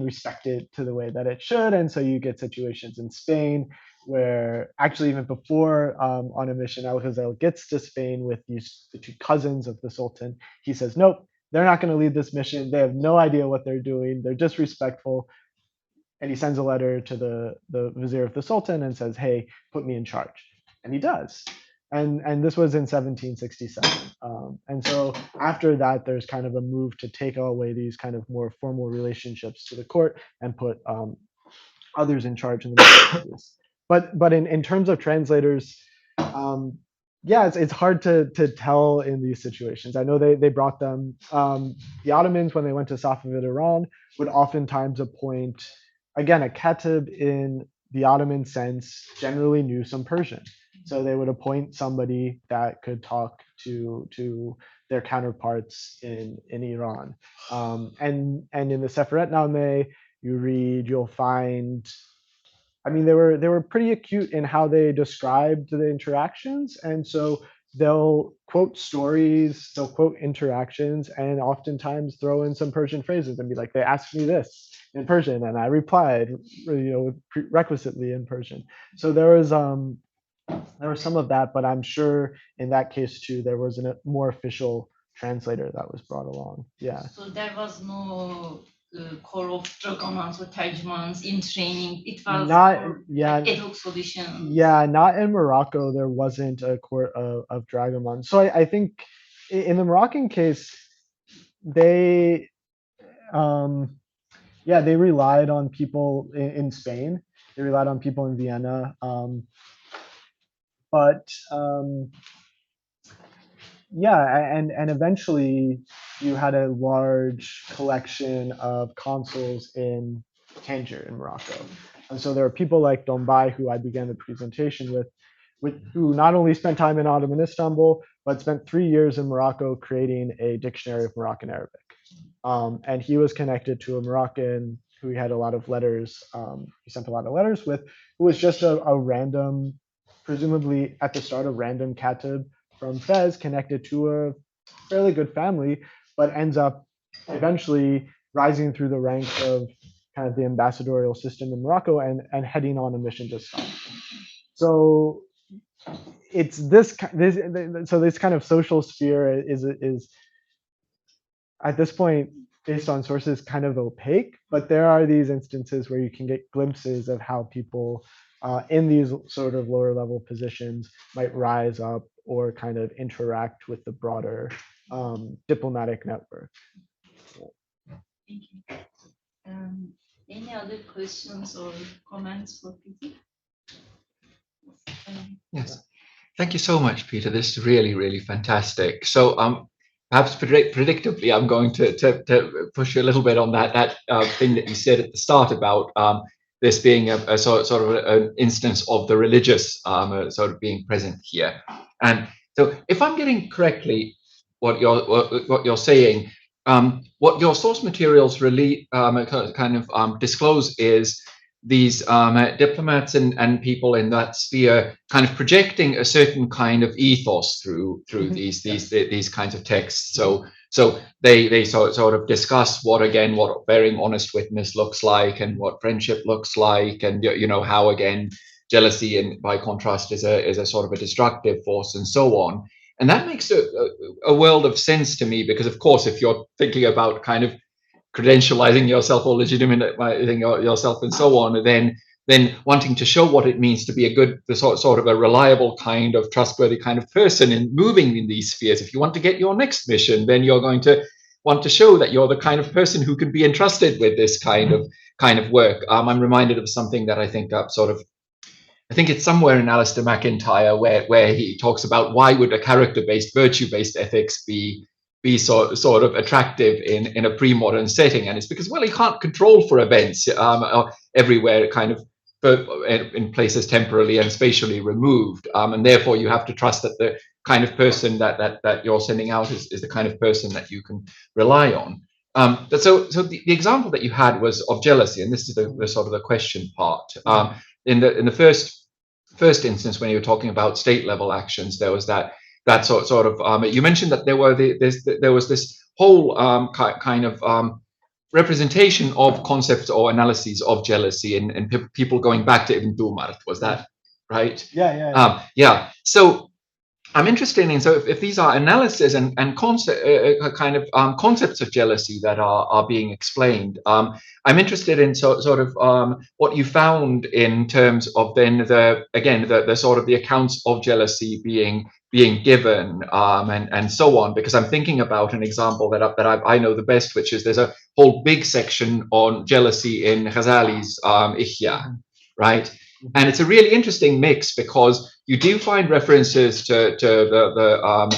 respected to the way that it should. And so you get situations in Spain where actually even before on a mission, Al-Ghazal gets to Spain with the two cousins of the Sultan. He says, nope, they're not going to lead this mission. They have no idea what they're doing. They're disrespectful. And he sends a letter to the vizier of the Sultan and says, hey, put me in charge. And he does. And this was in 1767. And so after that, there's kind of a move to take away these kind of more formal relationships to the court and put others in charge in the middle. but in terms of translators, yeah, it's hard to tell in these situations. I know they brought them. The Ottomans, when they went to Safavid Iran, would oftentimes appoint, again, a katib in the Ottoman sense generally knew some Persian. So they would appoint somebody that could talk to their counterparts in Iran. And in the Seferetnameh, you'll find, I mean, they were pretty acute in how they described the interactions, and so they'll quote stories, they'll quote interactions, and oftentimes throw in some Persian phrases and be like, "They asked me this in Persian, and I replied, requisitely in Persian." So there was some of that, but I'm sure in that case too, there was a more official translator that was brought along. Yeah. So there was no core of dragonans or terjemans in training. It was Not, more yeah, like ad hoc solutions. yeah, not in Morocco. There wasn't a court of dragoman. So I think in the Moroccan case, they, yeah, they relied on people in Spain. They relied on people in Vienna. But yeah, and eventually you had a large collection of consuls in Tangier in Morocco. And so there are people like Dombay, who I began the presentation with who not only spent time in Ottoman Istanbul, but spent 3 years in Morocco creating a dictionary of Moroccan Arabic. And he was connected to a Moroccan who he had a lot of letters, he sent a lot of letters with, who was just a random, presumably at the start, a random katib from Fez, connected to a fairly good family, but ends up eventually rising through the ranks of kind of the ambassadorial system in Morocco and heading on a mission to Spain. So it's this kind of social sphere is at this point, based on sources, kind of opaque, but there are these instances where you can get glimpses of how people in these sort of lower level positions might rise up or kind of interact with the broader diplomatic network. Thank you. Any other questions or comments for Peter? Yes. Thank you so much, Peter. This is really, really fantastic. So perhaps predictably, I'm going to push you a little bit on that thing that you said at the start about this being a sort of an instance of the religious sort of being present here. And so if I'm getting correctly what you're saying, what your source materials really kind of disclose is these diplomats and people in that sphere kind of projecting a certain kind of ethos through these kinds of texts. So they sort of discuss what bearing honest witness looks like, and what friendship looks like, and how again jealousy, and by contrast, is a sort of a destructive force, and so on. And that makes a world of sense to me, because of course, if you're thinking about kind of credentializing yourself or legitimizing yourself and so on, then wanting to show what it means to be a good, sort of a reliable kind of trustworthy kind of person in moving in these spheres. If you want to get your next mission, then you're going to want to show that you're the kind of person who can be entrusted with this kind of work. I'm reminded of something that I think I think it's somewhere in Alistair MacIntyre where he talks about why would a character-based, virtue-based ethics be sort of attractive in a pre-modern setting, and it's because, well, you can't control for events everywhere, kind of in places temporally and spatially removed, and therefore you have to trust that the kind of person that you're sending out is the kind of person that you can rely on. So the example that you had was of jealousy, and this is the sort of the question part. In the first instance, when you were talking about state level actions, there was that sort of you mentioned that there was this whole kind of representation of concepts or analyses of jealousy and people going back to Ibn Dumart. Was that right? Yeah. So I'm interested in, so if these are analysis and kind of concepts of jealousy that are being explained, I'm interested in sort of what you found in terms of then the sort of the accounts of jealousy being given and so on, because I'm thinking about an example that I know the best, which is there's a whole big section on jealousy in Ghazali's Ihya, right? And it's a really interesting mix because you do find references to the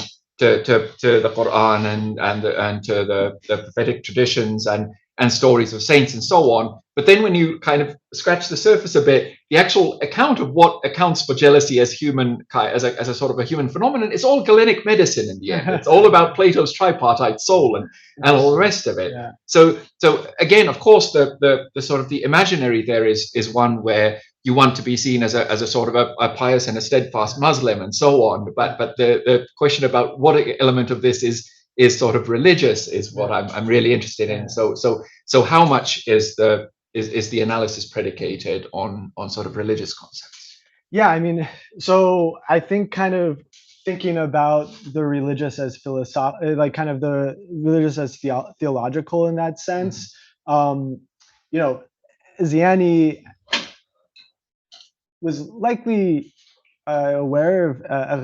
Quran and to the prophetic traditions and stories of saints and so on. But then when you kind of scratch the surface a bit, the actual account of what accounts for jealousy as a sort of a human phenomenon, it's all Galenic medicine in the end. It's all about Plato's tripartite soul and all the rest of it. Yeah. So again, of course, the sort of the imaginary there is one where you want to be seen as a sort of a pious and a steadfast Muslim and so on. But the question about what element of this is sort of religious is what I'm really interested in. So how much is the analysis predicated on sort of religious concepts? Yeah, I mean, so I think kind of thinking about the religious as like kind of the religious as theological in that sense. You know, Ziani was likely aware of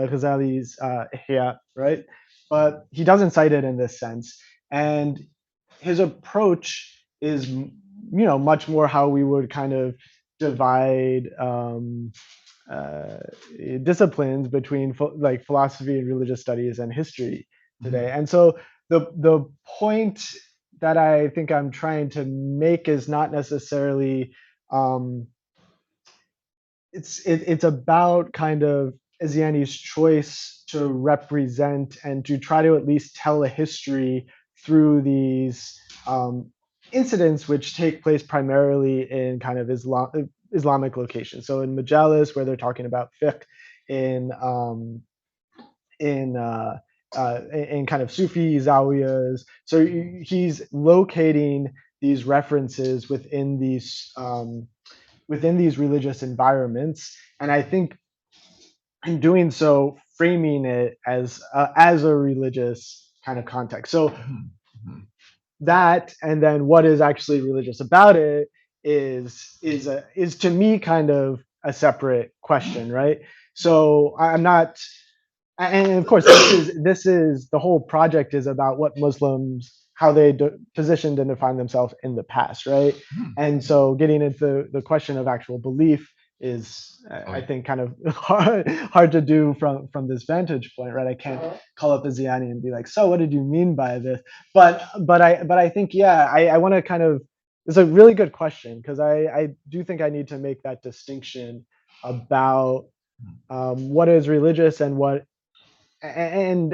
Ghazali's Ihya, right? But he doesn't cite it in this sense. And his approach is, much more how we would kind of divide disciplines between like philosophy and religious studies and history today. And so the point that I think I'm trying to make is not necessarily it's about kind of Ziani's choice to represent and to try to at least tell a history through these incidents which take place primarily in kind of Islamic locations. So in Majalis, where they're talking about fiqh, in kind of Sufi zawiyas. So he's locating these references within these religious environments, and I think in doing so, framing it as a religious kind of context. So that, and then what is actually religious about it is to me kind of a separate question, right? So I'm not, and of course this is the whole project is about what Muslims, how they positioned and defined themselves in the past, right? And so getting into the question of actual belief is I think kind of hard to do from this vantage point, right? I can't call up a Ziani and be like, so what did you mean by this? But I think, yeah, I want to kind of, it's a really good question because I do think I need to make that distinction about what is religious and what and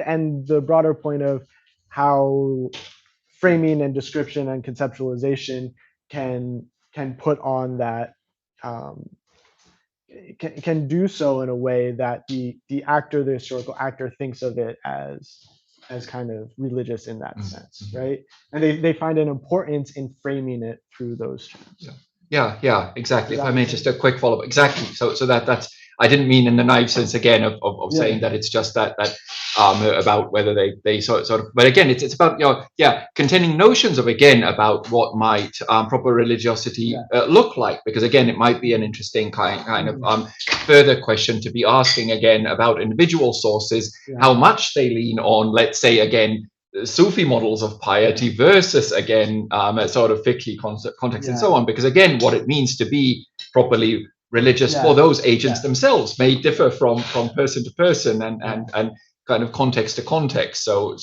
the broader point of how framing and description and conceptualization can put on that can do so in a way that the historical actor thinks of it as kind of religious in that sense, right? And they find an importance in framing it through those terms. Yeah, exactly. If I may, just a quick follow-up. Exactly. So that's, I didn't mean in the naive sense again of saying that it's just that about whether they sort of, but again, it's about containing notions of, again, about what might proper religiosity look like, because again, it might be an interesting kind of further question to be asking again about individual sources, how much they lean on, let's say, again, Sufi models of piety versus, again, a sort of fiqhi context and so on, because again, what it means to be properly religious for those agents themselves may differ from person to person and kind of context to context. So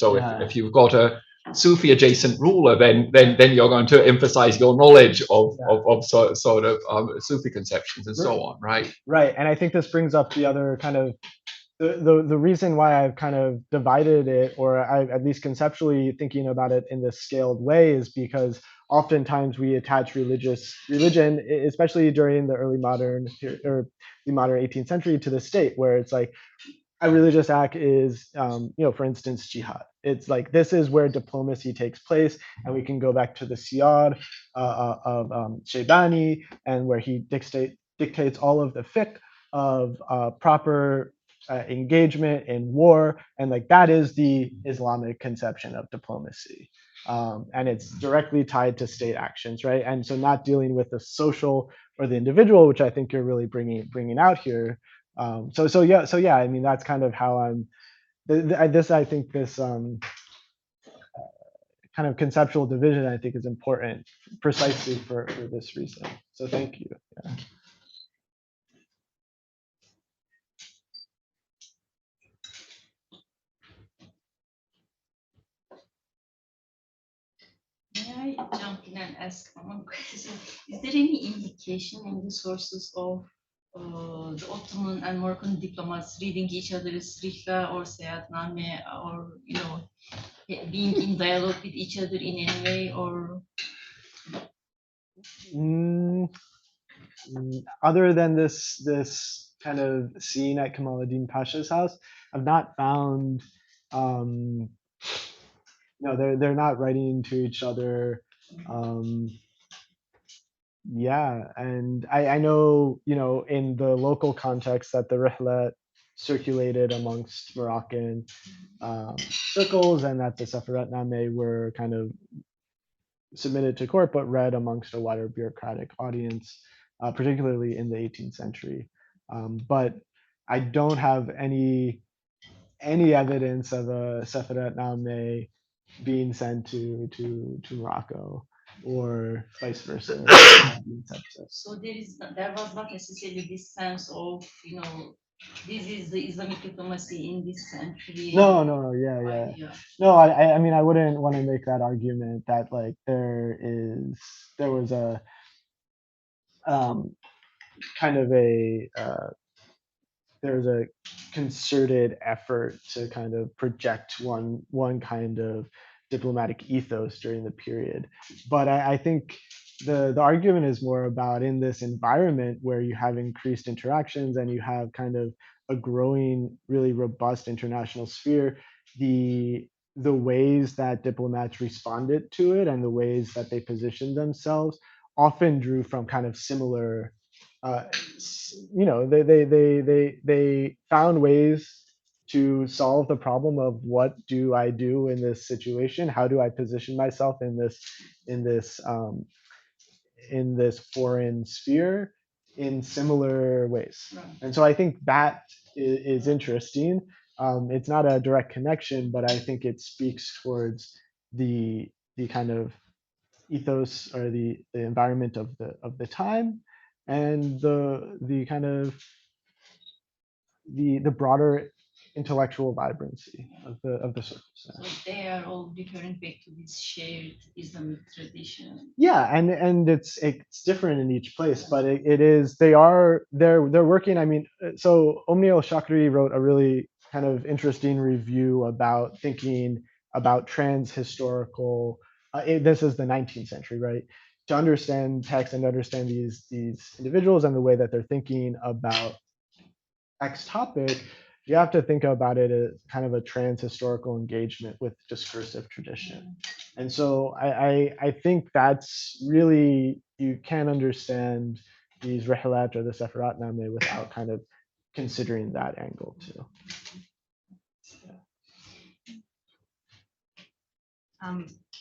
if you've got a Sufi adjacent ruler, then you're going to emphasize your knowledge of sort of Sufi conceptions and so on, right? Right, and I think this brings up the other kind of the reason why I've kind of divided it, or I at least conceptually thinking about it in this scaled way, is because oftentimes we attach religion, especially during the early modern or the modern 18th century, to the state, where it's like a religious act is, for instance, jihad. It's like this is where diplomacy takes place, and we can go back to the Siyar of Shaybani, and where he dictates all of the fiqh of proper engagement in war, and like that is the Islamic conception of diplomacy, and it's directly tied to state actions, right? And so not dealing with the social or the individual, which I think you're really bringing out here. So yeah, I mean that's kind of how I'm. I think this kind of conceptual division I think is important precisely for this reason. So thank you. Yeah. me jump in and ask one question. Is there any indication in the sources of the Ottoman and Moroccan diplomats reading each other's rihla or seyahatname, or being in dialogue with each other in any way, or Other than this kind of scene at Kamaluddin Pasha's house, I've not found. No, they're not writing to each other. Yeah, and I know, in the local context that the rihla circulated amongst Moroccan circles, and that the Seferatname were kind of submitted to court but read amongst a wider bureaucratic audience, particularly in the 18th century. But I don't have any evidence of a Seferatname being sent to Morocco, or vice versa. so there was not necessarily this sense of this is the Islamic diplomacy in this century. No, yeah. idea. No, I mean, I wouldn't want to make that argument that like there was a kind of there's a concerted effort to kind of project one kind of diplomatic ethos during the period. But I think the argument is more about, in this environment where you have increased interactions and you have kind of a growing, really robust international sphere, the ways that diplomats responded to it and the ways that they positioned themselves often drew from kind of similar they found ways to solve the problem of, what do I do in this situation? How do I position myself in this foreign sphere in similar ways? Right. And so I think that is interesting. It's not a direct connection, but I think it speaks towards the kind of ethos, or the environment of the time, and the kind of the broader intellectual vibrancy of the circles. So they are all referring back to this shared Islamic tradition. Yeah, and it's different in each place, but they're working. I mean, so Omni al-Shakri wrote a really kind of interesting review about thinking about trans-historical. This is the 19th century, right? To understand text and understand these individuals and the way that they're thinking about X topic, you have to think about it as kind of a trans-historical engagement with discursive tradition. And so I think that's really, you can't understand these Rihilat or the Seferatname without kind of considering that angle too.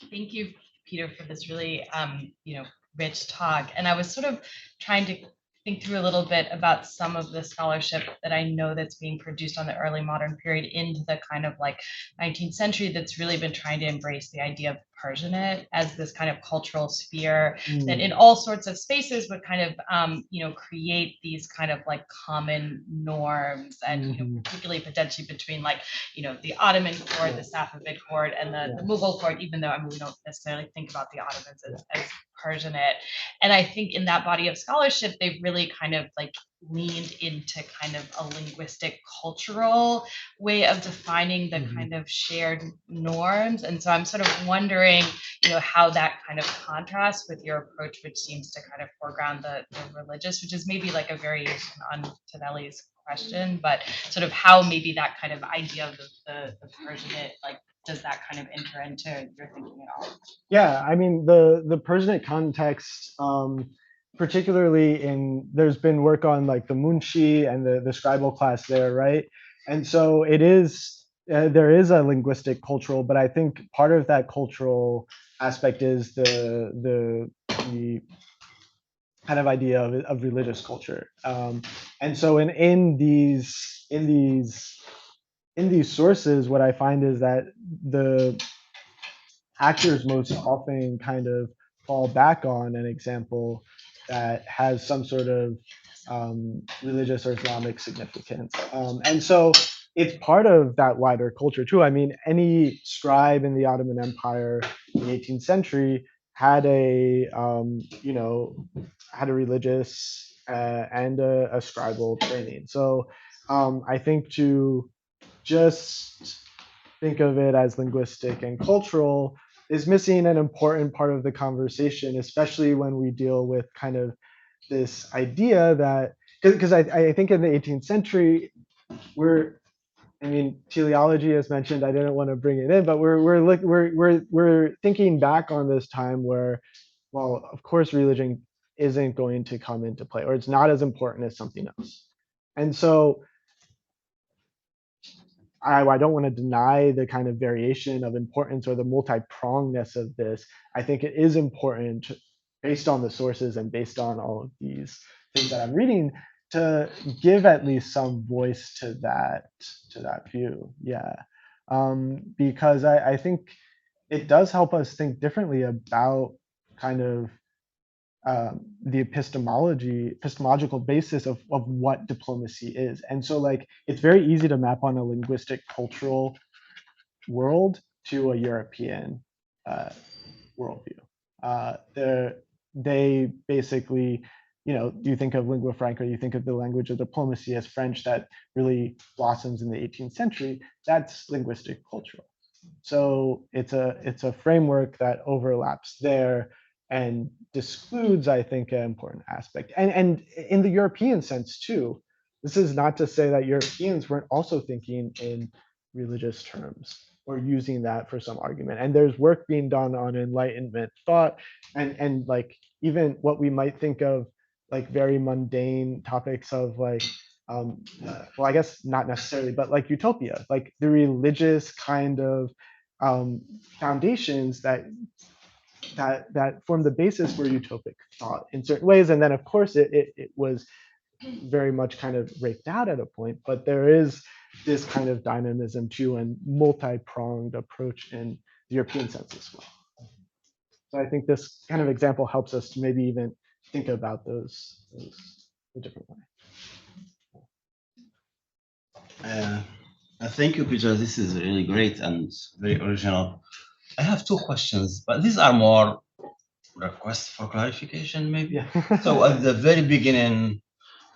Thank you, Peter, for this really rich talk. And I was sort of trying to think through a little bit about some of the scholarship that I know that's being produced on the early modern period into the kind of like 19th century, that's really been trying to embrace the idea of Persianate as this kind of cultural sphere that in all sorts of spaces would kind of create these kind of like common norms, and particularly potentially between like the Ottoman court, the Safavid court, and the Mughal court, even though we don't necessarily think about the Ottomans as Persianate. And I think in that body of scholarship, they've really kind of like leaned into kind of a linguistic cultural way of defining the kind of shared norms. And so I'm sort of wondering, how that kind of contrasts with your approach, which seems to kind of foreground the religious, which is maybe like a variation on Tonelli's question, but sort of how maybe that kind of idea of the Persianate, like, does that kind of enter into your thinking at all? Yeah, I mean, the Persianate context, particularly there's been work on like the Munshi and the scribal class there, right? And so it is, there is a linguistic cultural, but I think part of that cultural aspect is the kind of idea of religious culture. And so in these sources, what I find is that the actors most often kind of fall back on an example that has some sort of religious or Islamic significance. And so it's part of that wider culture too. I mean, any scribe in the Ottoman Empire in the 18th century had a had a religious and a scribal training. So I think to just think of it as linguistic and cultural is missing an important part of the conversation, especially when we deal with kind of this idea that, because I think in the 18th century we're, I mean, teleology, as mentioned, I didn't want to bring it in, but we're thinking back on this time where, well, of course, religion isn't going to come into play, or it's not as important as something else. And so I don't want to deny the kind of variation of importance or the multi-prongness of this. I think it is important, based on the sources and based on all of these things that I'm reading, to give at least some voice to that view. Yeah, because I think it does help us think differently about kind of the epistemological basis of what diplomacy is. And so like it's very easy to map on a linguistic cultural world to a European worldview. They basically, you think of lingua franca, you think of the language of diplomacy as French that really blossoms in the 18th century. That's linguistic cultural. So it's a framework that overlaps there and discludes, I think, an important aspect. And in the European sense too, this is not to say that Europeans weren't also thinking in religious terms or using that for some argument. And there's work being done on Enlightenment thought and like even what we might think of like very mundane topics of like well, I guess not necessarily, but like utopia, like the religious kind of foundations that form the basis for utopic thought in certain ways. And then, of course, it was very much kind of raked out at a point, but there is this kind of dynamism too and multi-pronged approach in the European sense as well. So I think this kind of example helps us to maybe even think about those a different way. Thank you, Peter. This is really great and very original. I have two questions, but these are more requests for clarification, maybe. Yeah. So at the very beginning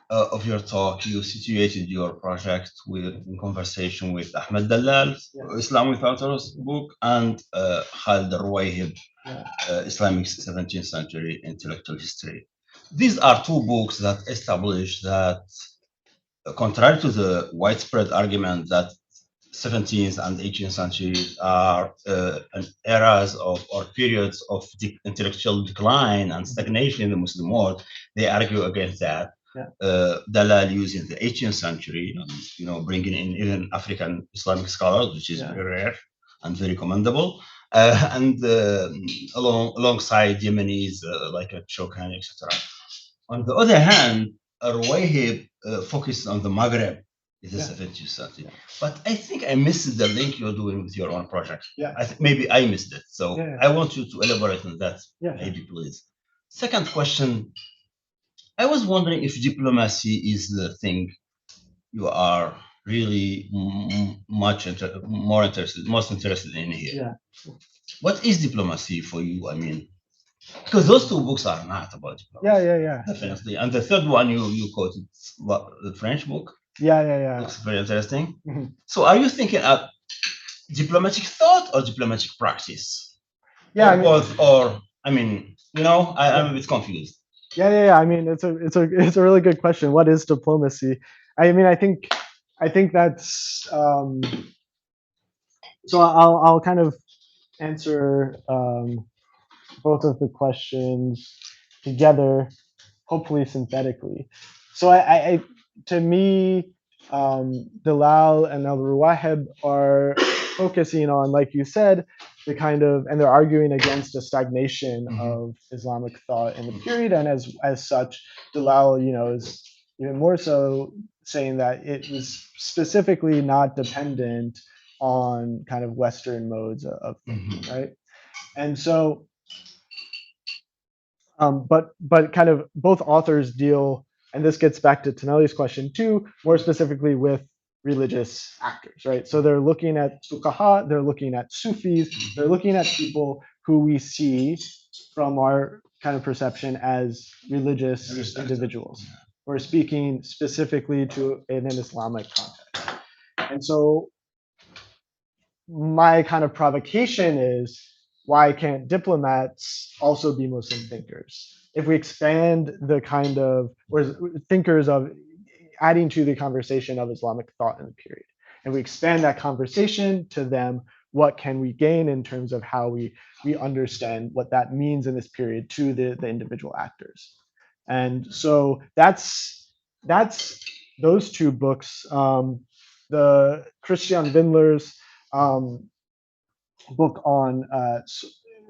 of your talk, you situated your project in conversation with Ahmed Dalal, Yeah. Islam Without Rules book, and Khalid al-Ruwayhib, Yeah. Islamic 17th century intellectual history. These are two books that establish that, contrary to the widespread argument that 17th and 18th centuries are eras of or periods of intellectual decline and stagnation in the Muslim world, they argue against that. Yeah. Dalal using the 18th century, bringing in even African Islamic scholars, which is very rare and very commendable, and alongside Yemenis like Shawkani, etc. On the other hand, Ruwayhib focused on the Maghreb in the 17th century. Yeah. But I think I missed the link you're doing with your own project. Yeah. Maybe I missed it. So I want you to elaborate on that, maybe, please. Second question, I was wondering if diplomacy is the thing you are really most interested in here. Yeah. What is diplomacy for you? I mean, because those two books are not about diplomacy. Yeah. Definitely. And the third one you quoted, the French book. Yeah. Looks very interesting. Mm-hmm. So are you thinking of diplomatic thought or diplomatic practice? Yeah. I'm a bit confused. Yeah. I mean, it's a really good question. What is diplomacy? I mean, I think that's so I'll kind of answer both of the questions together, hopefully synthetically. So I to me, Dalal and al-Ruwayhib are focusing on, like you said, the kind of, and they're arguing against a stagnation of Islamic thought in the period, and as such, Dalal, is even more so saying that it was specifically not dependent on kind of Western modes of thinking, right? And so, but kind of both authors deal, and this gets back to Tonelli's question too, more specifically with religious actors, right? So they're looking at fuqaha, they're looking at Sufis, they're looking at people who we see from our kind of perception as religious individuals. We're speaking specifically to in an Islamic context. And so my kind of provocation is, why can't diplomats also be Muslim thinkers? If we expand the kind of, or thinkers of, adding to the conversation of Islamic thought in the period, and we expand that conversation to them, what can we gain in terms of how we understand what that means in this period to the individual actors? And so that's those two books. The Christian Windler's book on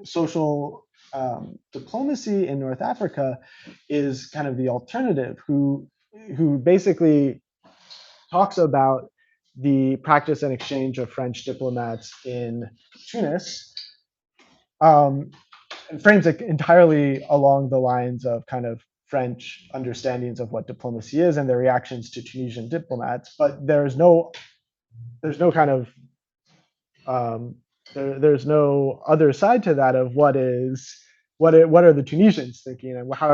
social diplomacy in North Africa is kind of the alternative, who basically talks about the practice and exchange of French diplomats in Tunis, and frames it entirely along the lines of kind of French understandings of what diplomacy is and their reactions to Tunisian diplomats, but there's no kind of there's no other side to that of what are the Tunisians thinking, and how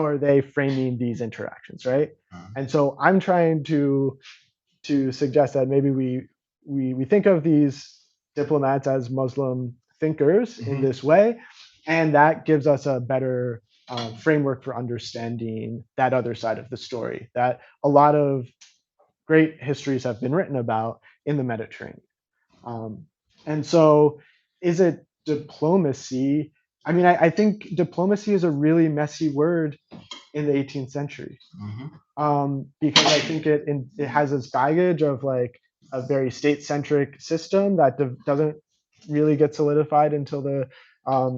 are they framing these interactions, right? And so I'm trying to suggest that maybe we think of these diplomats as Muslim thinkers in this way, and that gives us a better framework for understanding that other side of the story that a lot of great histories have been written about in the Mediterranean. And so, is it diplomacy? I mean, I think diplomacy is a really messy word in the 18th century, because I think it has this baggage of like a very state-centric system that doesn't really get solidified until the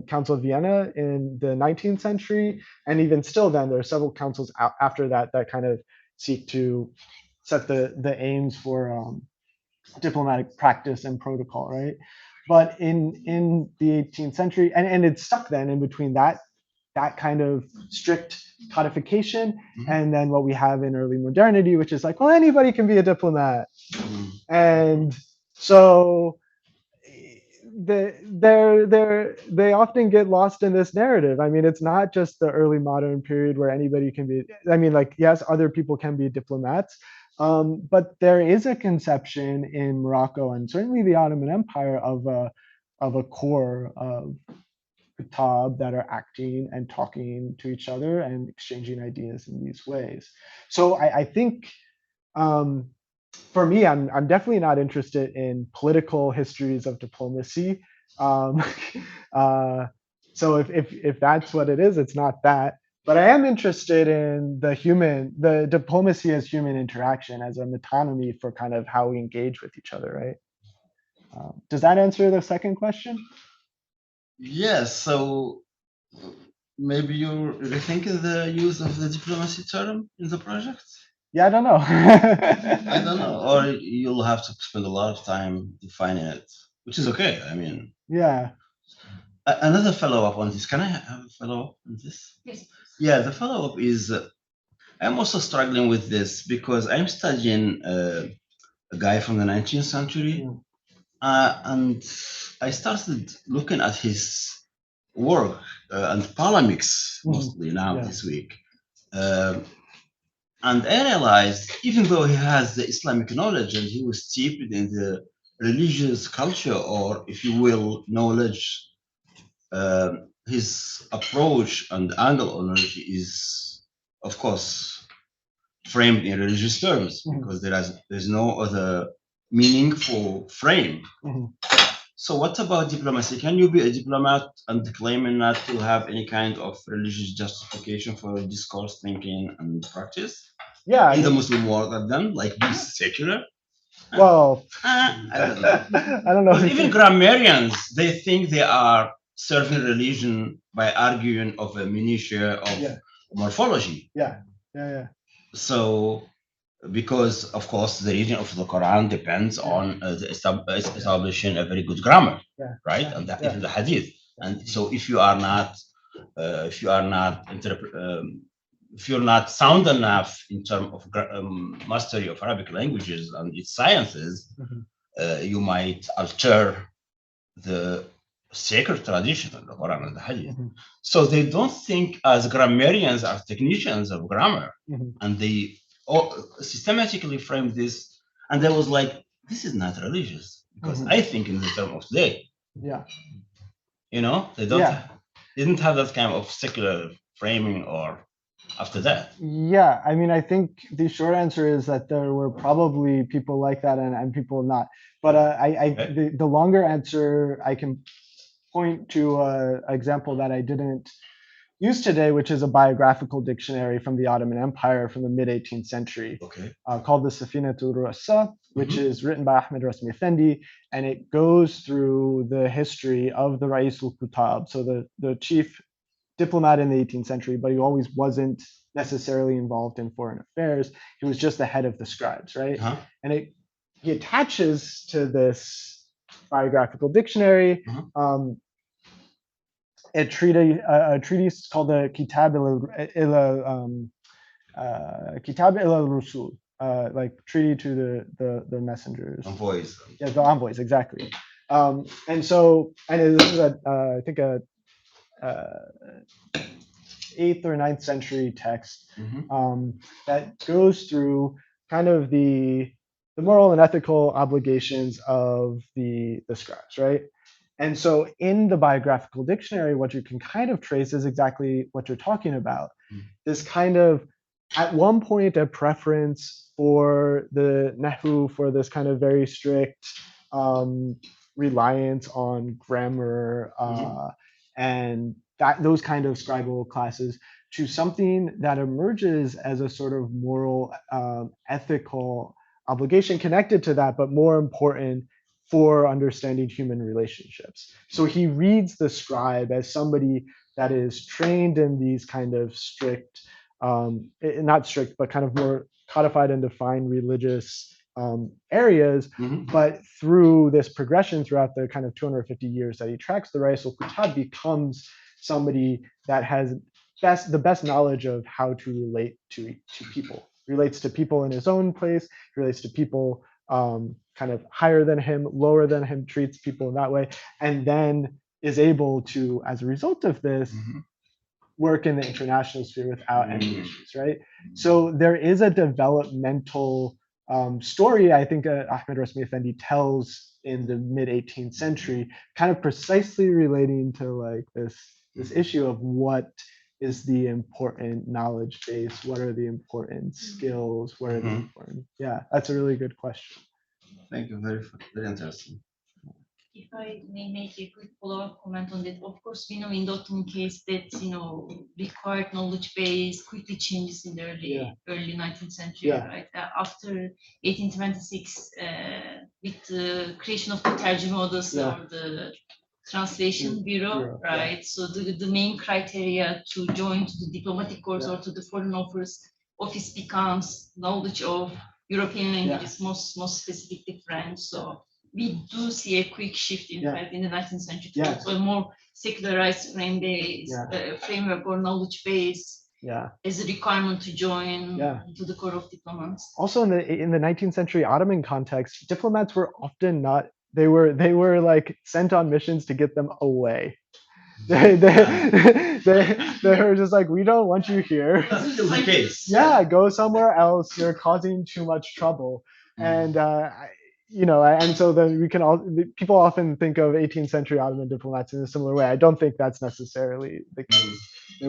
Council of Vienna in the 19th century, and even still, then there are several councils after that that kind of seek to set the aims for diplomatic practice and protocol, right? But in the 18th century, and it's stuck then in between that kind of strict codification and then what we have in early modernity, which is like, well, anybody can be a diplomat. And so they often get lost in this narrative. I mean, it's not just the early modern period where anybody can be, I mean, like, yes, other people can be diplomats, but there is a conception in Morocco and certainly the Ottoman Empire of a core of Kitab that are acting and talking to each other and exchanging ideas in these ways. So I think for me, I'm definitely not interested in political histories of diplomacy. So if that's what it is, it's not that. But I am interested in the diplomacy as human interaction, as a metonymy for kind of how we engage with each other, right? Does that answer the second question? Yes. So maybe you're rethinking the use of the diplomacy term in the project? Yeah, I don't know. I don't know. Or you'll have to spend a lot of time defining it, which is okay. I mean, yeah. Another follow-up on this. Can I have a follow-up on this? Yes. Yeah, the follow-up is I'm also struggling with this because I'm studying a guy from the 19th century, and I started looking at his work and polemics mostly now this week. And I realized, even though he has the Islamic knowledge and he was steeped in the religious culture, or if you will, knowledge, his approach and angle on knowledge is, of course, framed in religious terms because there's no other meaningful frame. So what about diplomacy? Can you be a diplomat and claiming not to have any kind of religious justification for discourse, thinking, and practice? Yeah, in the Muslim world, then, like, be secular? Well, I don't know. I don't know. But even grammarians, they think they are serving religion by arguing of a minutiae of morphology. Yeah. So, because of course the reading of the Quran depends on establishing a very good grammar, right? And that even the Hadith. And so, if you are not if you're not sound enough in terms of mastery of Arabic languages and its sciences, you might alter the sacred tradition of the Quran and the Hadith. Mhm. So they don't think as grammarians or technicians of grammar, Mhm. and they all systematically frame this. And they was like, this is not religious because Mhm. I think in the term of today, Yeah. you know, they don't Yeah. didn't have that kind of secular framing or after that. Yeah, I mean, I think the short answer is that there were probably people like that and people not. But Okay. the longer answer, I can point to an example that I didn't use today, which is a biographical dictionary from the Ottoman Empire from the mid 18th century, Okay. called the Safinatul Russa, which Mhm. is written by Ahmed Rasmi Effendi, and it goes through the history of the Ra'isul Kutab, so the chief diplomat in the 18th century, but he always wasn't necessarily involved in foreign affairs. He was just the head of the scribes, right? Uh-huh. And he attaches to this biographical dictionary a treatise called the Kitab il Rusul, like treaty to the messengers. Envoys. Yeah, the envoys, exactly. And this is I think a 8th or 9th century text that goes through kind of the moral and ethical obligations of the scribes, right? And so in the biographical dictionary, what you can kind of trace is exactly what you're talking about. This kind of, at one point, a preference for the Nahu, for this kind of very strict reliance on grammar and those kind of scribal classes, to something that emerges as a sort of moral, ethical obligation connected to that, but more important for understanding human relationships. So he reads the scribe as somebody that is trained in these kind of strict, not strict, but kind of more codified and defined religious areas, but through this progression throughout the kind of 250 years that he tracks, the Ra'isul Kutab becomes somebody that has the best knowledge of how to relate to people, relates to people in his own place, relates to people kind of higher than him, lower than him, treats people in that way, and then is able to, as a result of this, work in the international sphere without any issues, right? So there is a developmental story I think Ahmed Rasmi Effendi tells in the mid 18th century, kind of precisely relating to like this issue of what is the important knowledge base, what are the important skills, what are the important, yeah, that's a really good question. Thank you. Very interesting. If I may make a quick follow-up comment on that, of course, we know in the Ottoman case that required knowledge base quickly changes in the early 19th century, right? After 1826, with the creation of the tercüme odası or the translation bureau, right? So the main criteria to join to the diplomatic corps or to the foreign office becomes knowledge of European languages, most specifically French. So we do see a quick shift in fact in the 19th century to a more secularized framework or knowledge base as a requirement to join to the corps of diplomats. Also in the 19th century Ottoman context, diplomats were often not, they were like sent on missions to get them away. They were just like, we don't want you here. That's still the case. Yeah, go somewhere else. You're causing too much trouble. And and so then people often think of 18th century Ottoman diplomats in a similar way. I don't think that's necessarily the case. They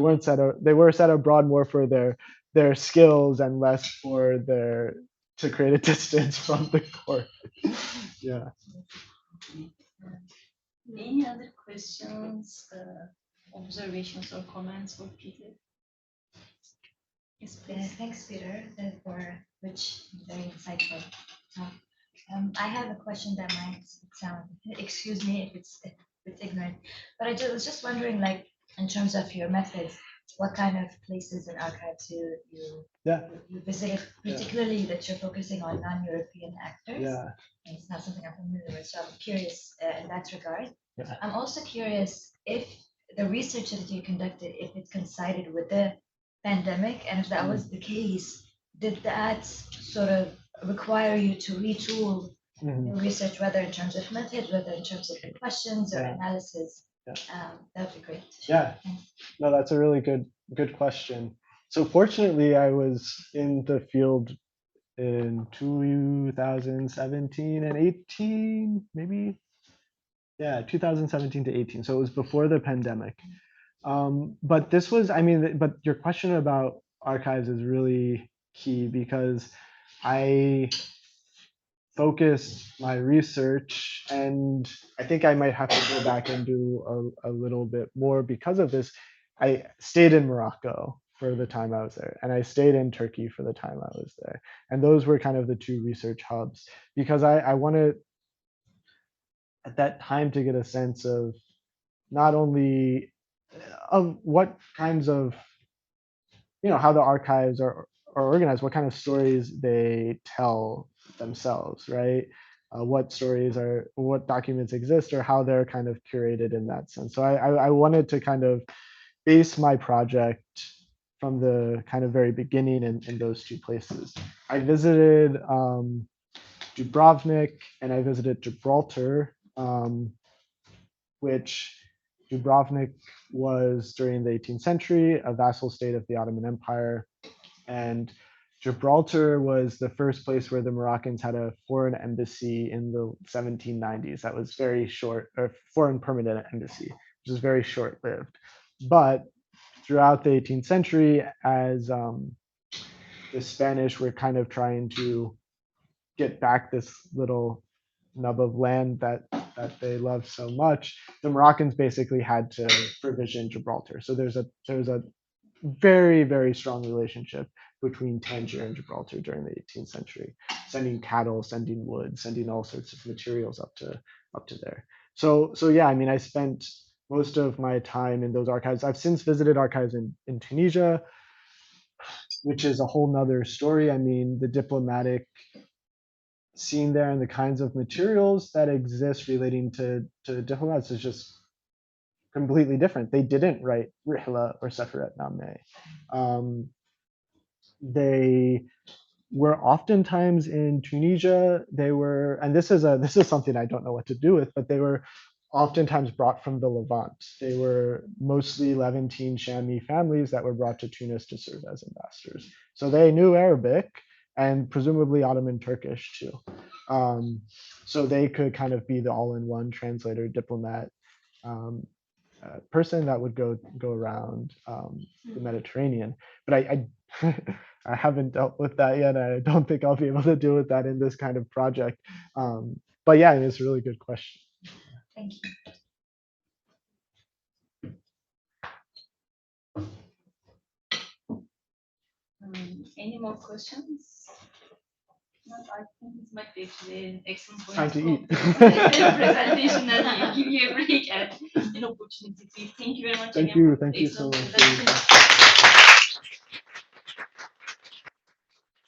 were set abroad more for their skills and less for to create a distance from the court. Yeah. Any other questions, observations, or comments for Peter? Yes, please. Thanks, Peter, for which very insightful. I have a question that might sound, excuse me if it's ignorant, but I was just wondering, like, in terms of your methods, what kind of places and archives you visited, particularly that you're focusing on non-European actors. It's not something I'm familiar with, so I'm curious in that regard. I'm also curious if the research that you conducted, if it coincided with the pandemic, and if that was the case, did that sort of require you to retool Mhm. research, whether in terms of method, whether in terms of the questions or Yeah. analysis. Yeah. That would be great. Yeah. No, that's a really good question. So fortunately, I was in the field in 2017 and 18, maybe. Yeah, 2017 to 18. So it was before the pandemic. But this was, I mean, but your question about archives is really key because I focused my research, and I think I might have to go back and do a little bit more because of this. I stayed in Morocco for the time I was there, and I stayed in Turkey for the time I was there. And those were kind of the two research hubs because I wanted at that time to get a sense of not only of what kinds of, how the archives are organized, what kind of stories they tell themselves, right? What documents exist or how they're kind of curated in that sense. So I wanted to kind of base my project from the kind of very beginning in those two places. I visited Dubrovnik and I visited Gibraltar, which Dubrovnik was during the 18th century a vassal state of the Ottoman Empire. And Gibraltar was the first place where the Moroccans had a foreign embassy in the 1790s. That was very short, or foreign permanent embassy, which is very short lived. But throughout the 18th century, as the Spanish were kind of trying to get back this little nub of land that they loved so much, the Moroccans basically had to provision Gibraltar. So there's a very, very strong relationship between Tangier and Gibraltar during the 18th century, sending cattle, sending wood, sending all sorts of materials up to there. So yeah, I mean, I spent most of my time in those archives. I've since visited archives in Tunisia, which is a whole nother story. I mean, the diplomatic scene there and the kinds of materials that exist relating to diplomats is just completely different. They didn't write Rihla or Sefaret Nameh. They were oftentimes in Tunisia. They were, and this is something I don't know what to do with, but they were oftentimes brought from the Levant. They were mostly Levantine Shami families that were brought to Tunis to serve as ambassadors. So they knew Arabic and presumably Ottoman Turkish too. So they could kind of be the all-in-one translator, diplomat, person that would go around the Mediterranean. But I haven't dealt with that yet. I don't think I'll be able to deal with that in this kind of project. But yeah, it's a really good question. Thank you. Any more questions? Not, I think this might be actually an excellent point Time to eat. presentation and give you a break and an opportunity to eat. Thank you very much. Thank again you. for Thank the you so excellent much. presentation.